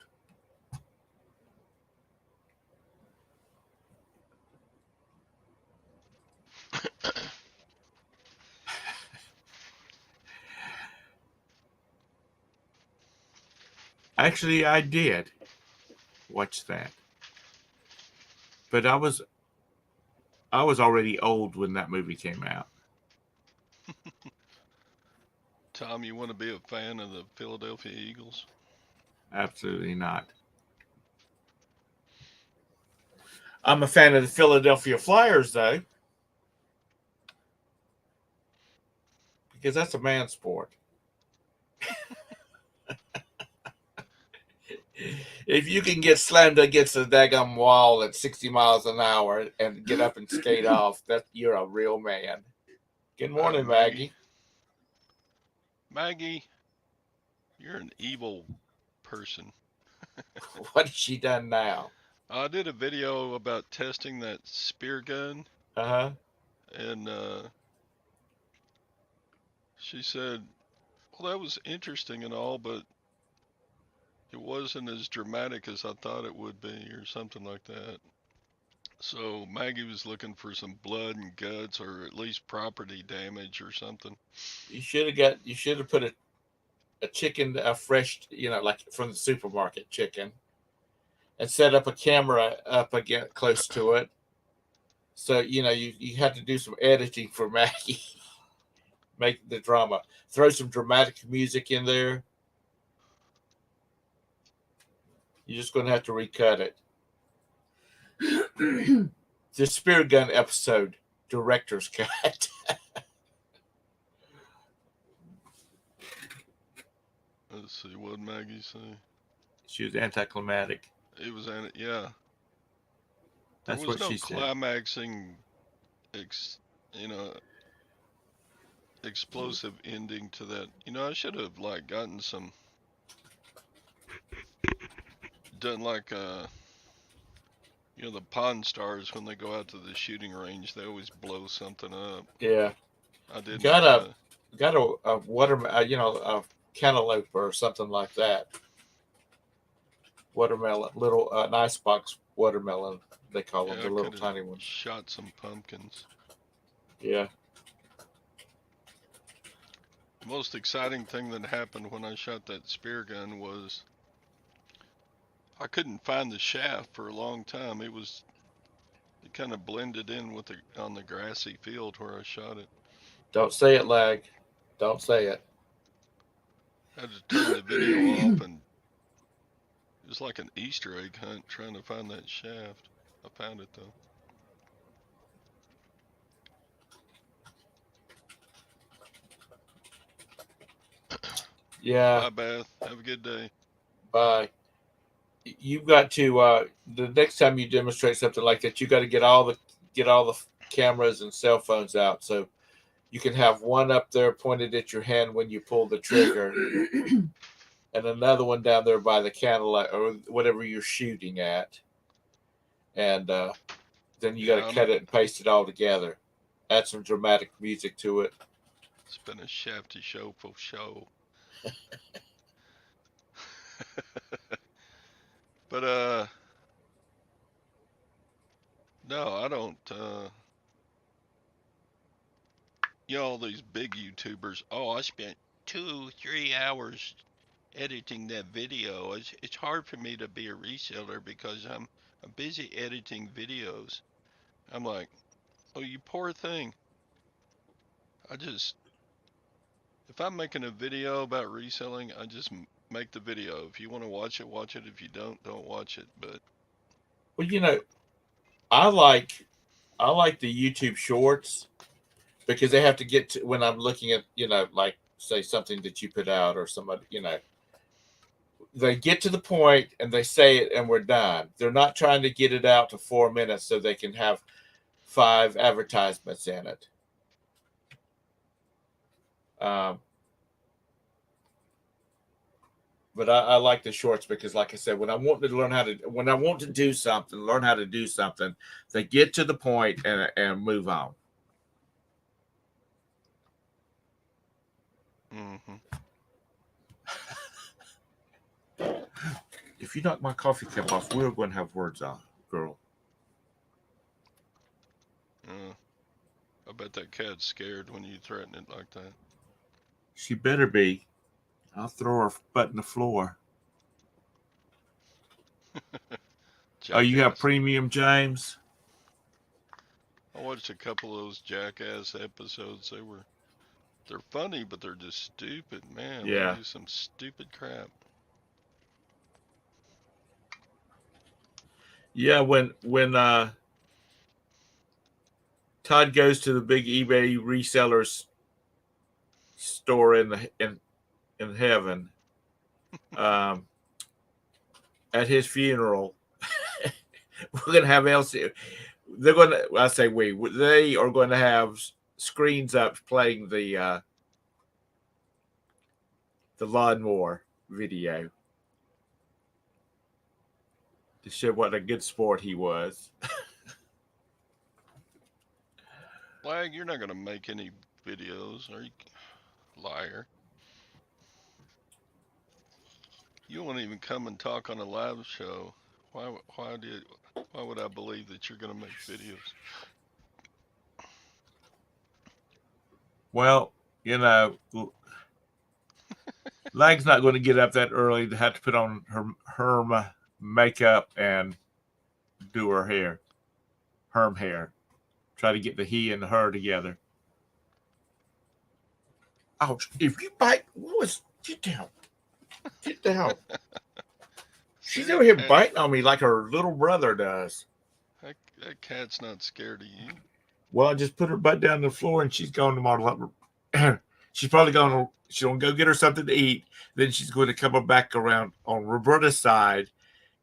Actually, I did watch that, but I was already old when that movie came out. Tom, you want to be a fan of the Philadelphia Eagles? Absolutely not. I'm a fan of the Philadelphia Flyers, though, because that's a man sport. If you can get slammed against a daggum wall at 60 miles an hour and get up and skate off, that you're a real man. Good morning, Maggie. Maggie. Maggie, you're an evil person. What has she done now? I did a video about testing that spear gun, Uh huh. and She said, "Well, that was interesting and all, but it wasn't as dramatic as I thought it would be, or something like that." So Maggie was looking for some blood and guts, or at least property damage or something. You should have put a chicken, a fresh, like from the supermarket chicken, and set up a camera up again close to it. So you had to do some editing for Maggie, make the drama. Throw some dramatic music in there. You're just going to have to recut it. The spear gun episode, director's cut. Let's see, what did Maggie say? She was anticlimactic. It was, yeah. There That's was what no she said. climaxing, ex, you know, explosive ending to that. I should have like gotten some, done like the Pawn Stars when they go out to the shooting range, they always blow something up. Yeah, I didn't. got a water, a cantaloupe or something like that. Watermelon, little an icebox watermelon. They call them Yeah, the I little could have tiny ones. shot some pumpkins. Yeah. The most exciting thing that happened when I shot that spear gun was I couldn't find the shaft for a long time. It kind of blended in with on the grassy field where I shot it. Don't say it, lag. Don't say it. I had to turn the video off, and it was like an Easter egg hunt trying to find that shaft. I found it though. Yeah. Bye, Beth. Have a good day. Bye. You've got to the next time you demonstrate something like that, you got to get all the cameras and cell phones out so you can have one up there pointed at your hand when you pull the trigger, and another one down there by the candle or whatever you're shooting at, and then you got Yeah, to cut it and paste it all together. Add some dramatic music to it. it's been a shafty show for show. But no, I don't. All these big YouTubers. Oh, I spent 2, 3 hours editing that video. It's hard for me to be a reseller because I'm busy editing videos. I'm like, oh, you poor thing. I just If I'm making a video about reselling, I just make the video. If you want to watch it, watch it. If you don't watch it. But Well, I like the YouTube shorts because they have to get to when I'm looking at, like say something that you put out or somebody, they get to the point and they say it and we're done. They're not trying to get it out to 4 minutes so they can have 5 advertisements in it. Um, but I like the shorts because, like I said, when I want to do something, learn how to do something, they get to the point and move on. mm-hmm. If you knock my coffee cup off, we're going to have words on, girl. I bet that cat's scared when you threaten it like that. She better be. I'll throw her butt in the floor. Oh, you have premium, James? I watched a couple of those Jackass episodes. They're funny, but they're just stupid, man. Yeah. They do some stupid crap. Yeah, when Todd goes to the big eBay resellers store in heaven, at his funeral, we're gonna have Elsie. They're gonna. I say we. They are going to have screens up playing the lawnmower video to show what a good sport he was. Flag, you're not gonna make any videos, are you? Liar. You won't even come and talk on a live show. Why would I believe that you're going to make videos? Well, you know, Lang's not going to get up that early to have to put on her makeup and do her hair, herm hair. Try to get the he and the her together. Ouch! If you bite, what was? Get down! Get down! She's See, over here biting on me like her little brother does. that cat's not scared of you. Well, I just put her butt down on the floor and she's going to model up. She's probably going to, she's going to go get her something to eat. Then she's going to come back around on Roberta's side,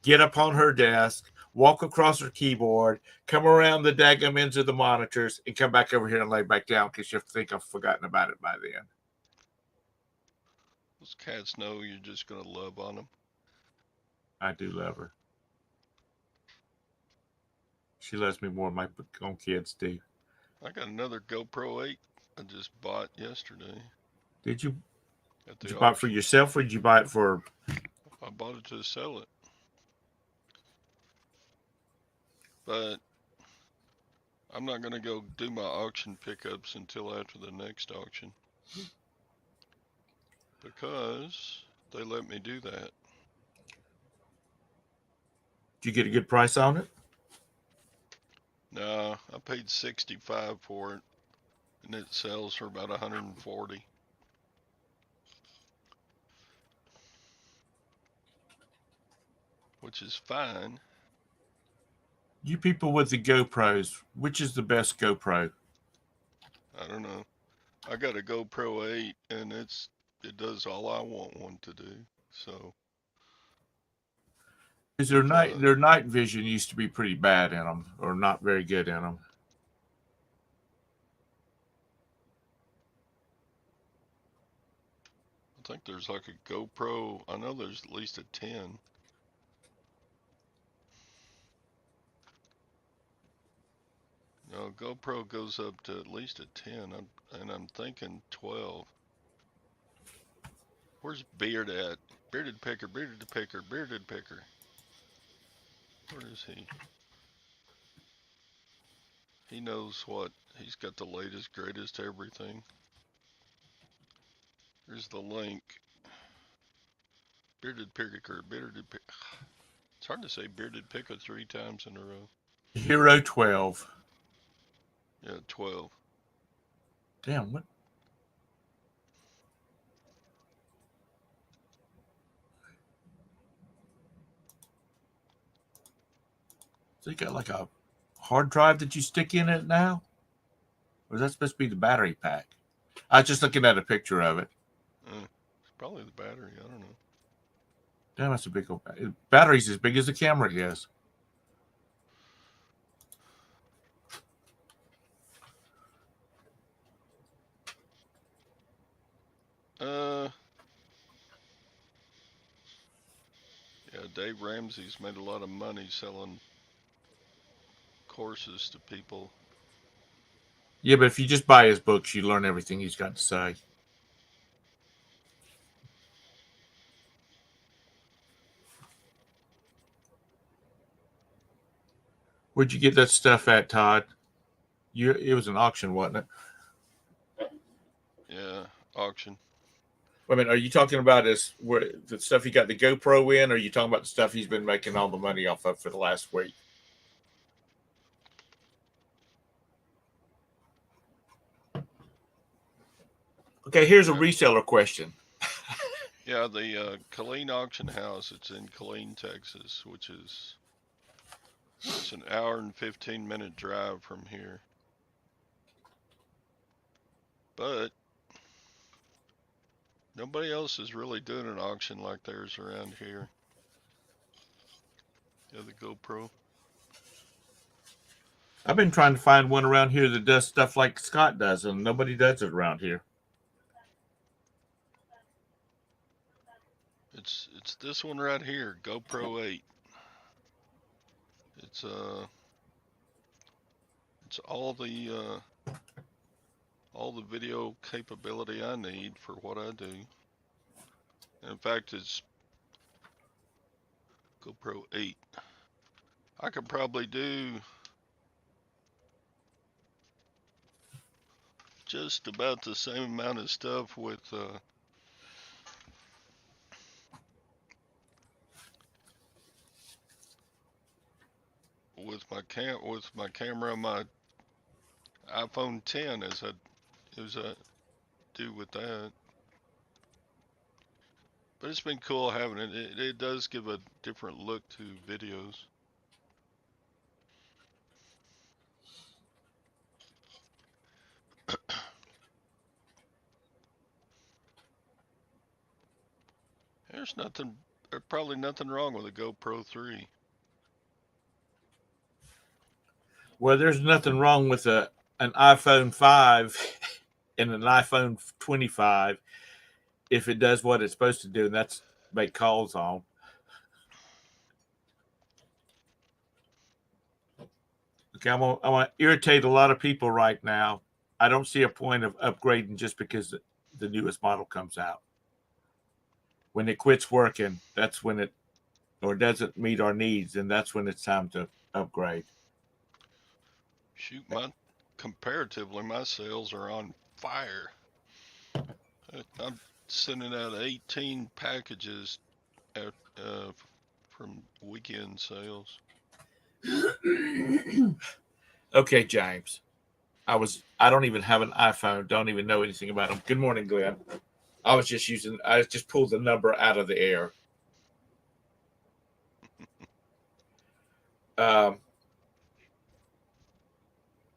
get up on her desk, walk across her keyboard, come around the daggum ends of the monitors, and come back over here and lay back down because she'll think I've forgotten about it by then. Those cats know you're just going to love on them. I do love her. She loves me more than my own kids do. I got another GoPro 8 I just bought yesterday. Did you? At Did the you buy it for auction. yourself or did you buy it for? I bought it to sell it. But I'm not going to go do my auction pickups until after the next auction. Because they let me do that. Did you get a good price on it? Nah, I paid $65 for it, and it sells for about $140. Which is fine. You people with the GoPros, which is the best GoPro? I don't know. I got a GoPro 8, and it does all I want one to do. So Because if their night vision used to be pretty bad in them, or not very good in them. I think there's like a GoPro. I know there's at least a 10. No, GoPro goes up to at least a 10, and I'm thinking 12. Where's Beard at? Bearded Picker, Bearded Picker, Bearded Picker. Where is he? He knows what. He's got the latest, greatest everything. Here's the link. Bearded Picker, Bearded Picker. It's hard to say Bearded Picker 3 times in a row. Hero 12. Yeah, 12. Damn, what? So you got like a hard drive that you stick in it now? Or is that supposed to be the battery pack? I was just looking at a picture of it. It's probably the battery. I don't know. Damn, that's a big old battery's as big as the camera is. Yeah, Dave Ramsey's made a lot of money selling courses to people. Yeah, but if you just buy his books, you learn everything he's got to say. Where'd you get that stuff at, Todd? It was an auction, wasn't it? Yeah, auction. I mean, are you talking about the stuff he got the GoPro in, or are you talking about the stuff he's been making all the money off of for the last week? Okay, here's a reseller question. Yeah, the Killeen Auction House. It's in Killeen, Texas, which is it's an hour and 15-minute drive from here. But nobody else is really doing an auction like theirs around here. Yeah, the GoPro. I've been trying to find one around here that does stuff like Scott does, and nobody does it around here. It's this one right here, GoPro 8. It's all the all the video capability I need for what I do. In fact, it's GoPro 8. I could probably do just about the same amount of stuff with my camera, my iPhone 10 as I do with that. But it's been cool having it. It does give a different look to videos. There's probably nothing wrong with a GoPro 3. Well, there's nothing wrong with an iPhone 5 and an iPhone 25 if it does what it's supposed to do, and that's make calls on. Okay, I'm gonna irritate a lot of people right now. I don't see a point of upgrading just because the newest model comes out. When it quits working, that's when it or doesn't meet our needs, and that's when it's time to upgrade. Shoot, comparatively, my sales are on fire. I'm sending out 18 packages from weekend sales. Okay, James. I don't even have an iPhone. Don't even know anything about them. Good morning, Glenn. I just pulled the number out of the air.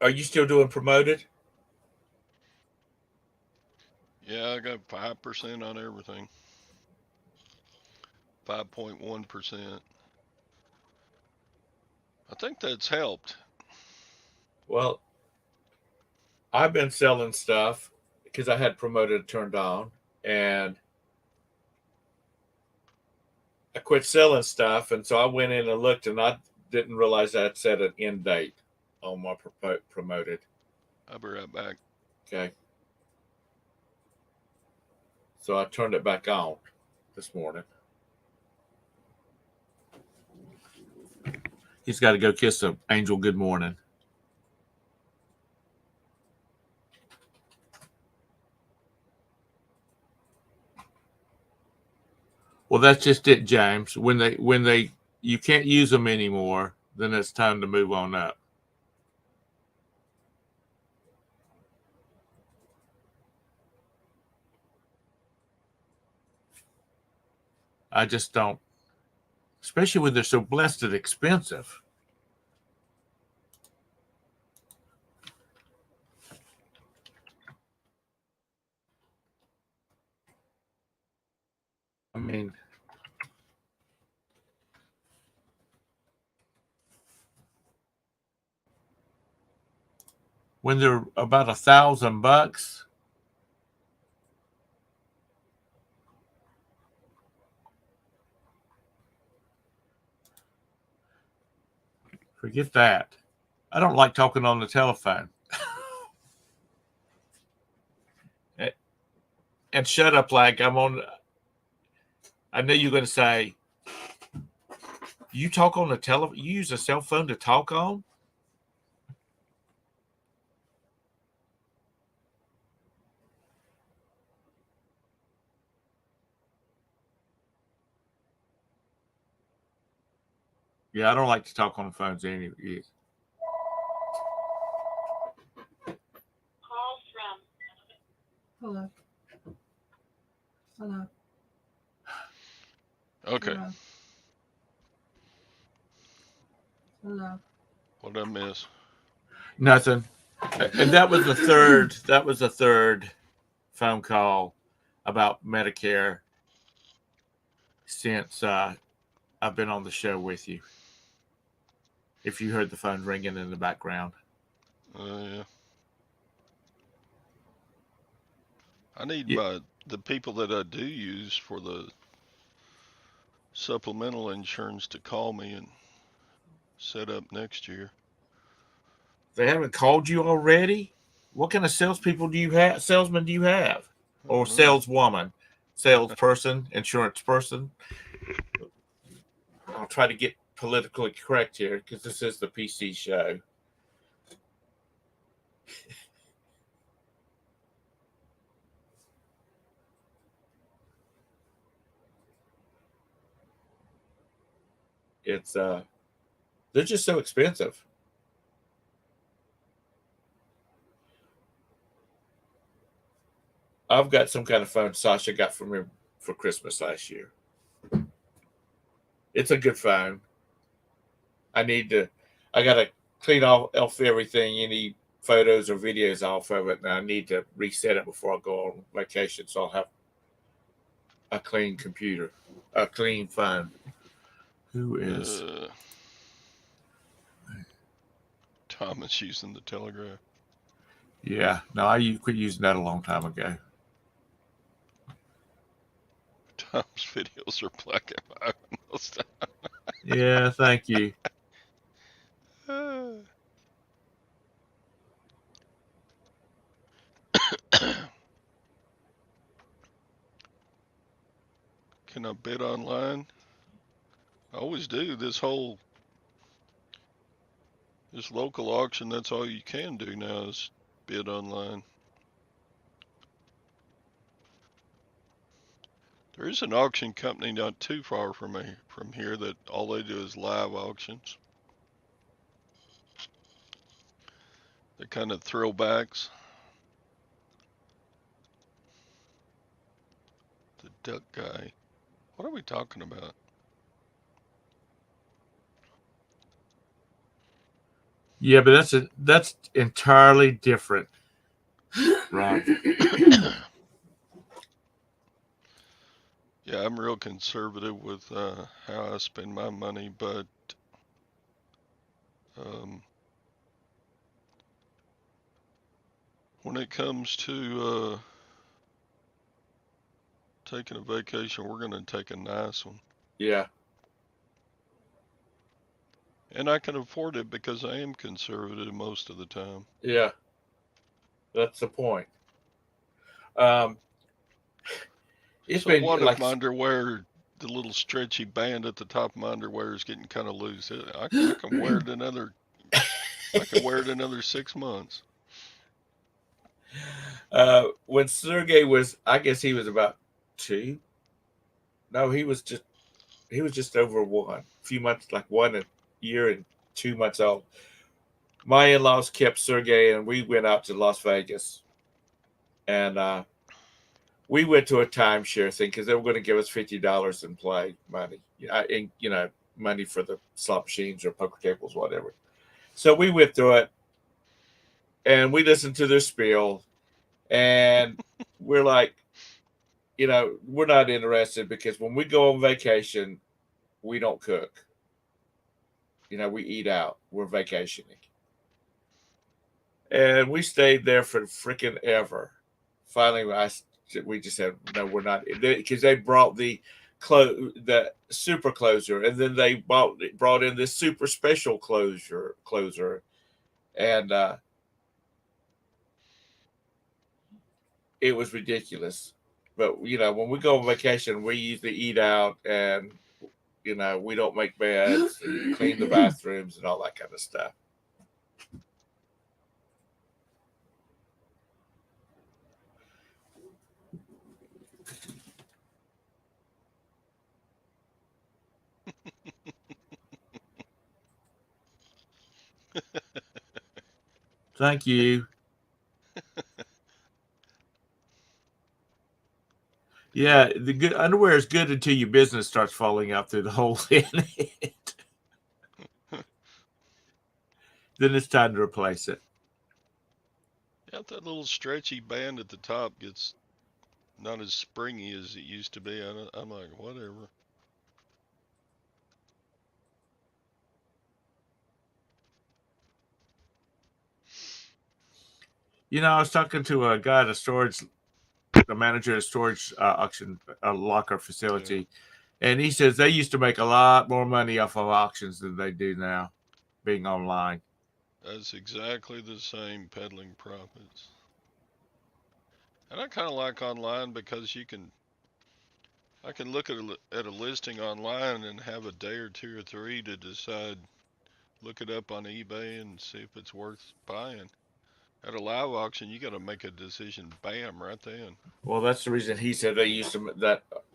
Are you still doing promoted? Yeah, I got 5% on everything. 5.1%. I think that's helped. Well, I've been selling stuff because I had promoted turned on, and I quit selling stuff, and so I went in and looked, and I didn't realize I had set an end date on my promoted. I'll be right back. Okay. So I turned it back on this morning. He's got to go kiss an angel good morning. Well, that's just it, James. When you can't use them anymore, then it's time to move on up. I just don't, especially when they're so blessed and expensive. I mean, when they're about $1,000, forget that. I don't like talking on the telephone. And shut up, like I'm on. I know you're going to say, you talk on the telephone. You use a cell phone to talk on. Yeah, I don't like to talk on the phones anyway. Call from. Hello. Hello. Okay. Hello. Hello. What did I miss? Nothing. And that was the third. That was the third phone call about Medicare since I've been on the show with you. If you heard the phone ringing in the background. Yeah. I need Yeah. the people that I do use for the supplemental insurance to call me and set up next year. They haven't called you already? What kind of salespeople do you have? Salesman do you have, I or don't know. saleswoman, salesperson, insurance person? I'll try to get politically correct here because this is the PC show. It's they're just so expensive. I've got some kind of phone Sasha got from me for Christmas last year. It's a good phone. I need to. I gotta clean off everything, any photos or videos off of it, and I need to reset it before I go on vacation. So I'll have a clean computer, a clean phone. Who is? Thomas using the telegraph. Yeah, no, I quit using that a long time ago. Tom's videos are black and white most of Yeah, thank you. the time. Can I bid online? I always do. This local auction, that's all you can do now is bid online. There is an auction company not too far from here that all they do is live auctions. They're kind of throwbacks. The duck guy. What are we talking about? Yeah, but that's entirely different, Ron. Yeah, I'm real conservative with how I spend my money, but um, when it comes to taking a vacation, we're going to take a nice one. Yeah. And I can afford it because I am conservative most of the time. Yeah, that's the point. Um, it's So been what if like, my underwear, the little stretchy band at the top of my underwear is getting kind of loose? I can wear it another. I can wear it another 6 months. when Sergey was, I guess he was about 2. No, he was just over 1. A few months, like 1 year and 2 months old. My in-laws kept Sergey, and we went out to Las Vegas, and we went to a timeshare thing because they were going to give us $50 in play money, and money for the slot machines or poker tables, whatever. So we went through it, and we listened to their spiel, and we're like, we're not interested because when we go on vacation, we don't cook. We eat out. We're vacationing, and we stayed there for freaking ever. Finally, we just said no, we're not, because they brought the super closer, and then they brought in this super special closer, and it was ridiculous. But when we go on vacation, we usually eat out, and we don't make beds and clean the bathrooms and all that kind of stuff. Thank you. Yeah, the good underwear is good until your business starts falling out through the holes in it. Then it's time to replace it. Yeah, that little stretchy band at the top gets not as springy as it used to be. I'm like, whatever. I was talking to a guy at the manager at a storage auction locker facility, and he says they used to make a lot more money off of auctions than they do now, being online. That's exactly the same peddling profits. And I kind of like online because I can look at a listing online and have a day or two or three to decide, look it up on eBay and see if it's worth buying. At a live auction, you got to make a decision, bam, right then. Well, that's the reason he said they used to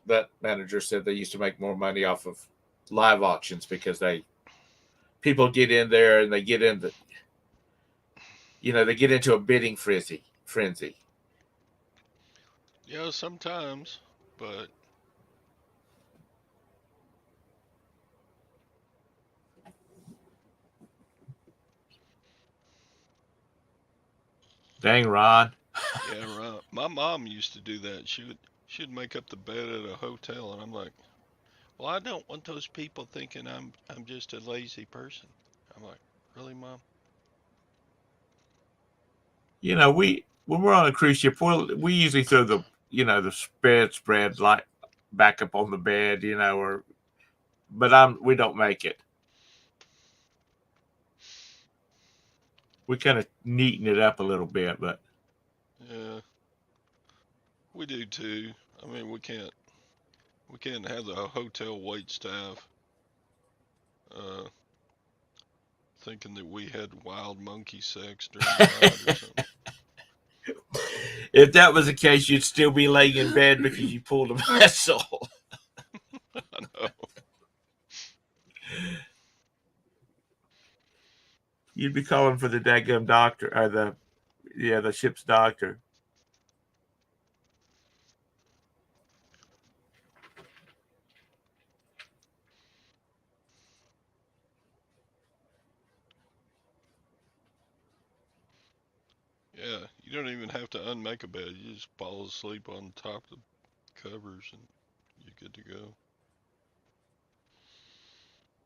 that manager said they used to make more money off of live auctions because people get in there and they get in they get into a bidding frenzy. Yeah, sometimes, but Dang, Ron. yeah, right. My mom used to do that. She'd make up the bed at a hotel, and I'm like, well, I don't want those people thinking I'm just a lazy person. I'm like, really, mom? We when we're on a cruise ship, we usually throw the spread like back up on the bed, or but we don't make it. We kind of neaten it up a little bit, but Yeah, we do too. I mean, we can't have the hotel wait staff uh, thinking that we had wild monkey sex during the night or something. if that was the case, you'd still be laying in bed because you pulled a vessel. I know. You'd be calling for the daggum doctor or the ship's doctor. Yeah, you don't even have to unmake a bed. You just fall asleep on top of the covers and you're good to go.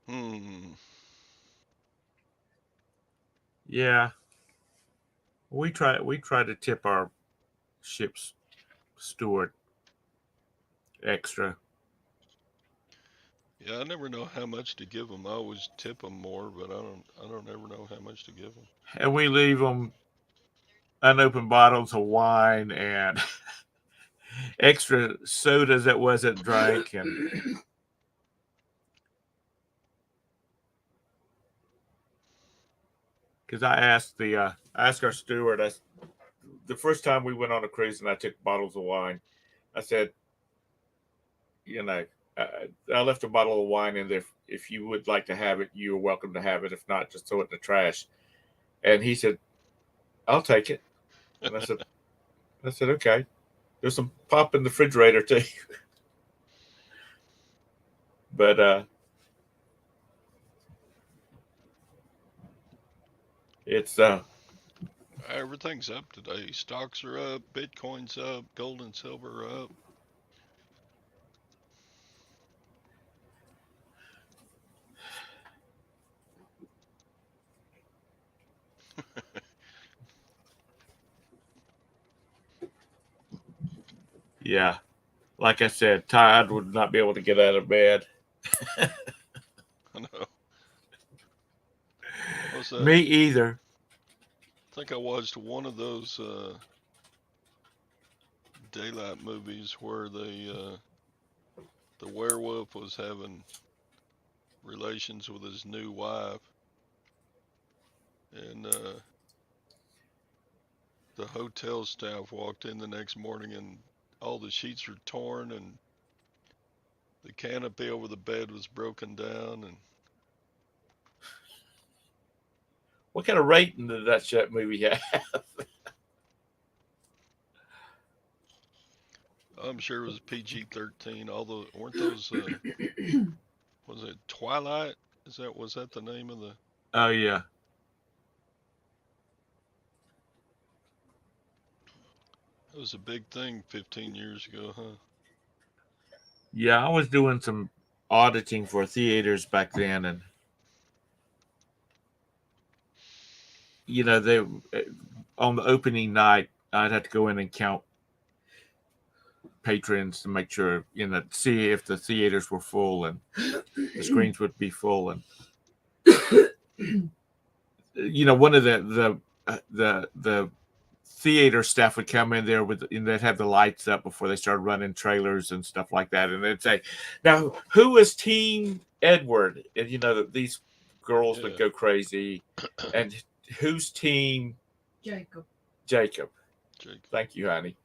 Hmm. Yeah, we try to tip our ship's steward extra, Yeah, I never know how much to give them. I always tip them more, but I don't ever know how much to give them. and we leave them unopened bottles of wine and extra sodas that wasn't drank, and because I asked our steward, the first time we went on a cruise and I took bottles of wine, I said, you know, I left a bottle of wine in there. If you would like to have it, you're welcome to have it. If not, just throw it in the trash. And he said, I'll take it. And I said, okay. There's some pop in the refrigerator too. But it's Everything's up today. Stocks are up, Bitcoin's up, gold and silver are up. yeah. Like I said, Todd would not be able to get out of bed. I know. What's that? Me either. I think I watched one of those daylight movies where the werewolf was having relations with his new wife, and the hotel staff walked in the next morning, and all the sheets were torn, and the canopy over the bed was broken down, and What kind of rating did that movie have? I'm sure it was PG-13. Although weren't those was it Twilight? Was that the name of the? Oh yeah. It was a big thing 15 years ago, huh? Yeah, I was doing some auditing for theaters back then, and they on the opening night, I'd have to go in and count patrons to make sure, see if the theaters were full and the screens would be full. And one of the theater staff would come in there and they'd have the lights up before they started running trailers and stuff like that, and they'd say, "Now, who is Team Edward?" And these girls would Yeah. go crazy, and who's Team Jacob. Jacob? Jacob. Thank you, honey.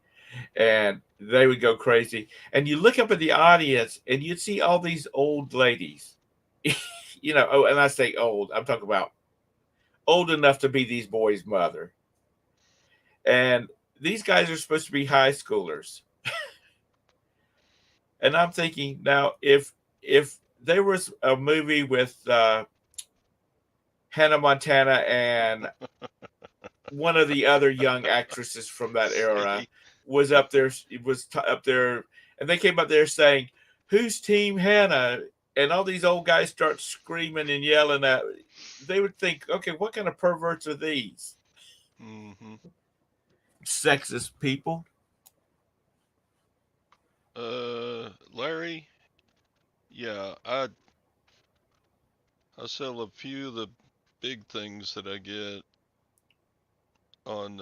And they would go crazy, and you look up at the audience, and you'd see all these old ladies. Oh, and I say old, I'm talking about old enough to be these boys' mother. And these guys are supposed to be high schoolers. And I'm thinking now, if there was a movie with Hannah Montana and one of the other young actresses from that era See? was up there, up there, and they came up there saying, "Who's Team Hannah?" And all these old guys start screaming and yelling at. They would think, okay, what kind of perverts are these? Mm-hmm. Sexist people. Larry, yeah, I sell a few of the big things that I get on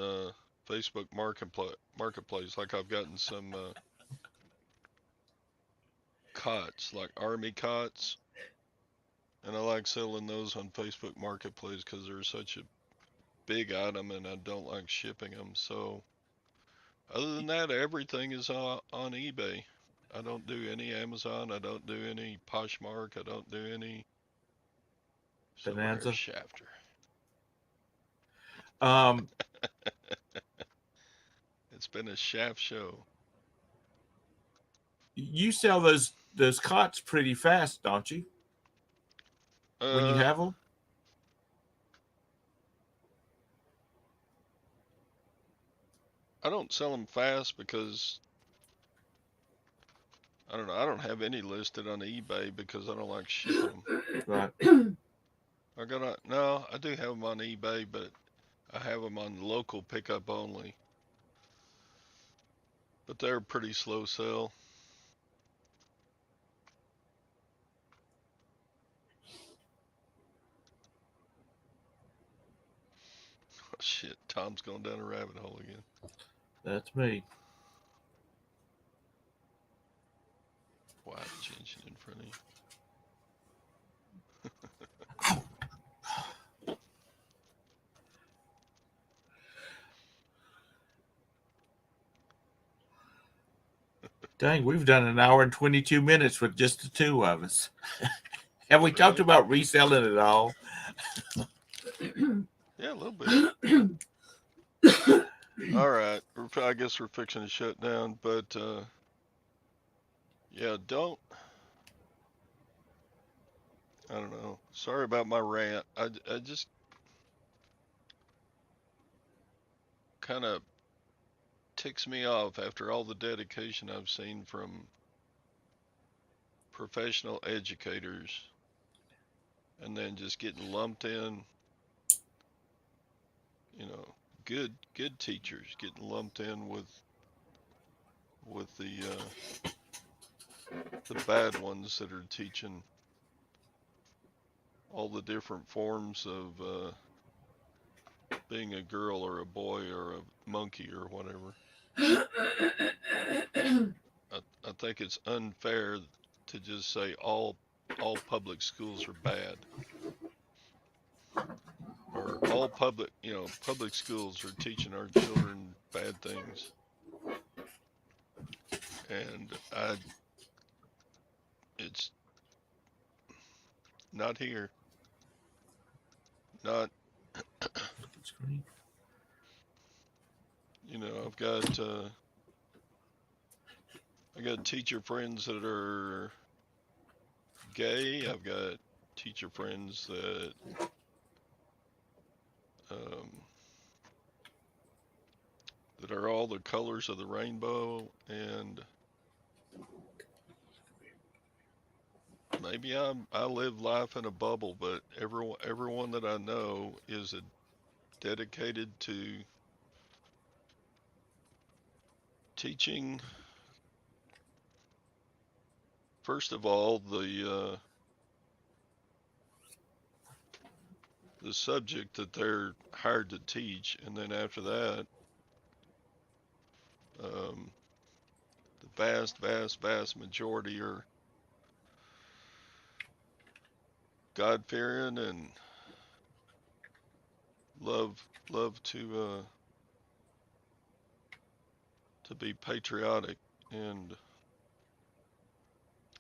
Facebook Marketplace. Like I've gotten some cots, like army cots, and I like selling those on Facebook Marketplace because they're such a big item, and I don't like shipping them. So other than that, everything is on eBay. I don't do any Amazon. I don't do any Poshmark. I don't do any Bonanza. Silverhairshafter. Um, It's been a shaft show. you sell those cots pretty fast, don't you? When you Uh, have them. I don't sell them fast because I don't know. I don't have any listed on eBay because I don't like shipping them. Right. No, I do have them on eBay, but I have them on local pickup only. But they're pretty slow sell. Oh, shit, Tom's going down a rabbit hole again. That's me. Why changing in front of you? Dang, we've done an hour and 22 minutes with just the two of us. Have we talked Really? about reselling at all? Yeah, a little bit. All right. I guess we're fixing to shut down, but yeah, don't. I don't know. Sorry about my rant. I just kind of ticks me off after all the dedication I've seen from professional educators and then just getting lumped in, you know, good teachers getting lumped in with the bad ones that are teaching all the different forms of being a girl or a boy or a monkey or whatever. I think it's unfair to just say all public schools are bad or all public schools are teaching our children bad things. And it's not here. Not, I got teacher friends that are gay. I've got teacher friends um, that are all the colors of the rainbow, and maybe I live life in a bubble, but everyone that I know is dedicated to teaching. First of all, the the subject that they're hired to teach, and then after that, the vast majority are God-fearing and love to be patriotic and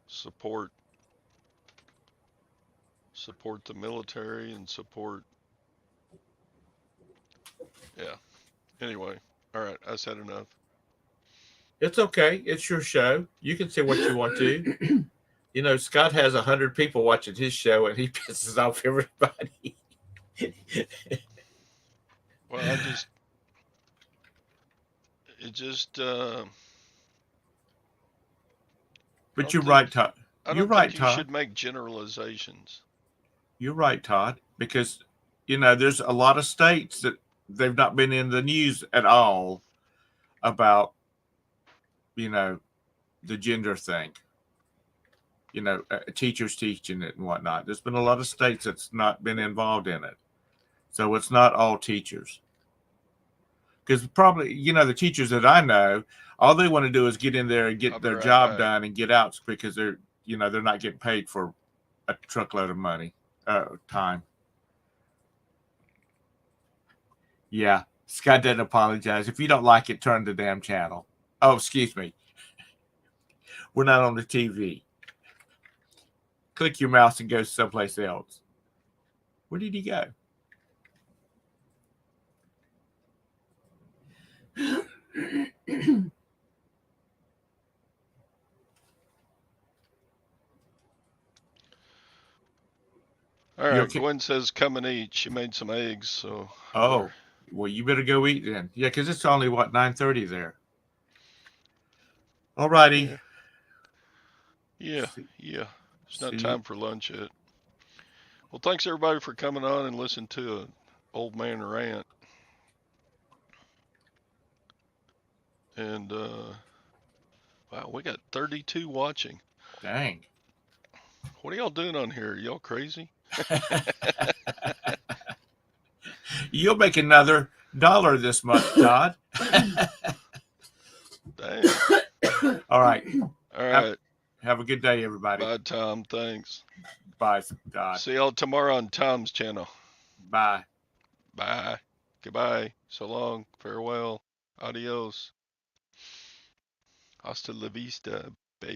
support the military and support. Yeah. Anyway, all right, I said enough. It's okay. It's your show. You can say what you want to. You know, Scott has 100 people watching his show, and he pisses off everybody. Well, it just I But don't think You're right, you Todd. should make generalizations. You're right, Todd. Because you know, there's a lot of states that they've not been in the news at all about you know the gender thing. You know, teachers teaching it and whatnot. There's been a lot of states that's not been involved in it, so it's not all teachers. Because probably the teachers that I know, all they want to do is get in there and I'll get be their right job back. done and get out because they're not getting paid for a truckload of money, time. Yeah, Scott didn't apologize. If you don't like it, turn the damn channel. Oh, excuse me. We're not on the TV. Click your mouse and go someplace else. Where did he go? All You right, okay? Gwen says come and eat. She made some eggs, so I better. Oh, well, you better go eat then. Yeah, because it's only, 9:30 there. All righty. Yeah, yeah, See, yeah. It's not see you. time for lunch yet. Well, thanks everybody for coming on and listening to an old man rant. And wow, we got 32 watching. Dang. What are y'all doing on here? Y'all crazy? You'll make another dollar this month, Todd. Dang. All right. All Have, right. have a good day, everybody. Bye, Tom. Thanks. Bye, Todd. See y'all tomorrow on Tom's channel. Bye. Bye. Goodbye. So long. Farewell. Adios. Hasta la vista.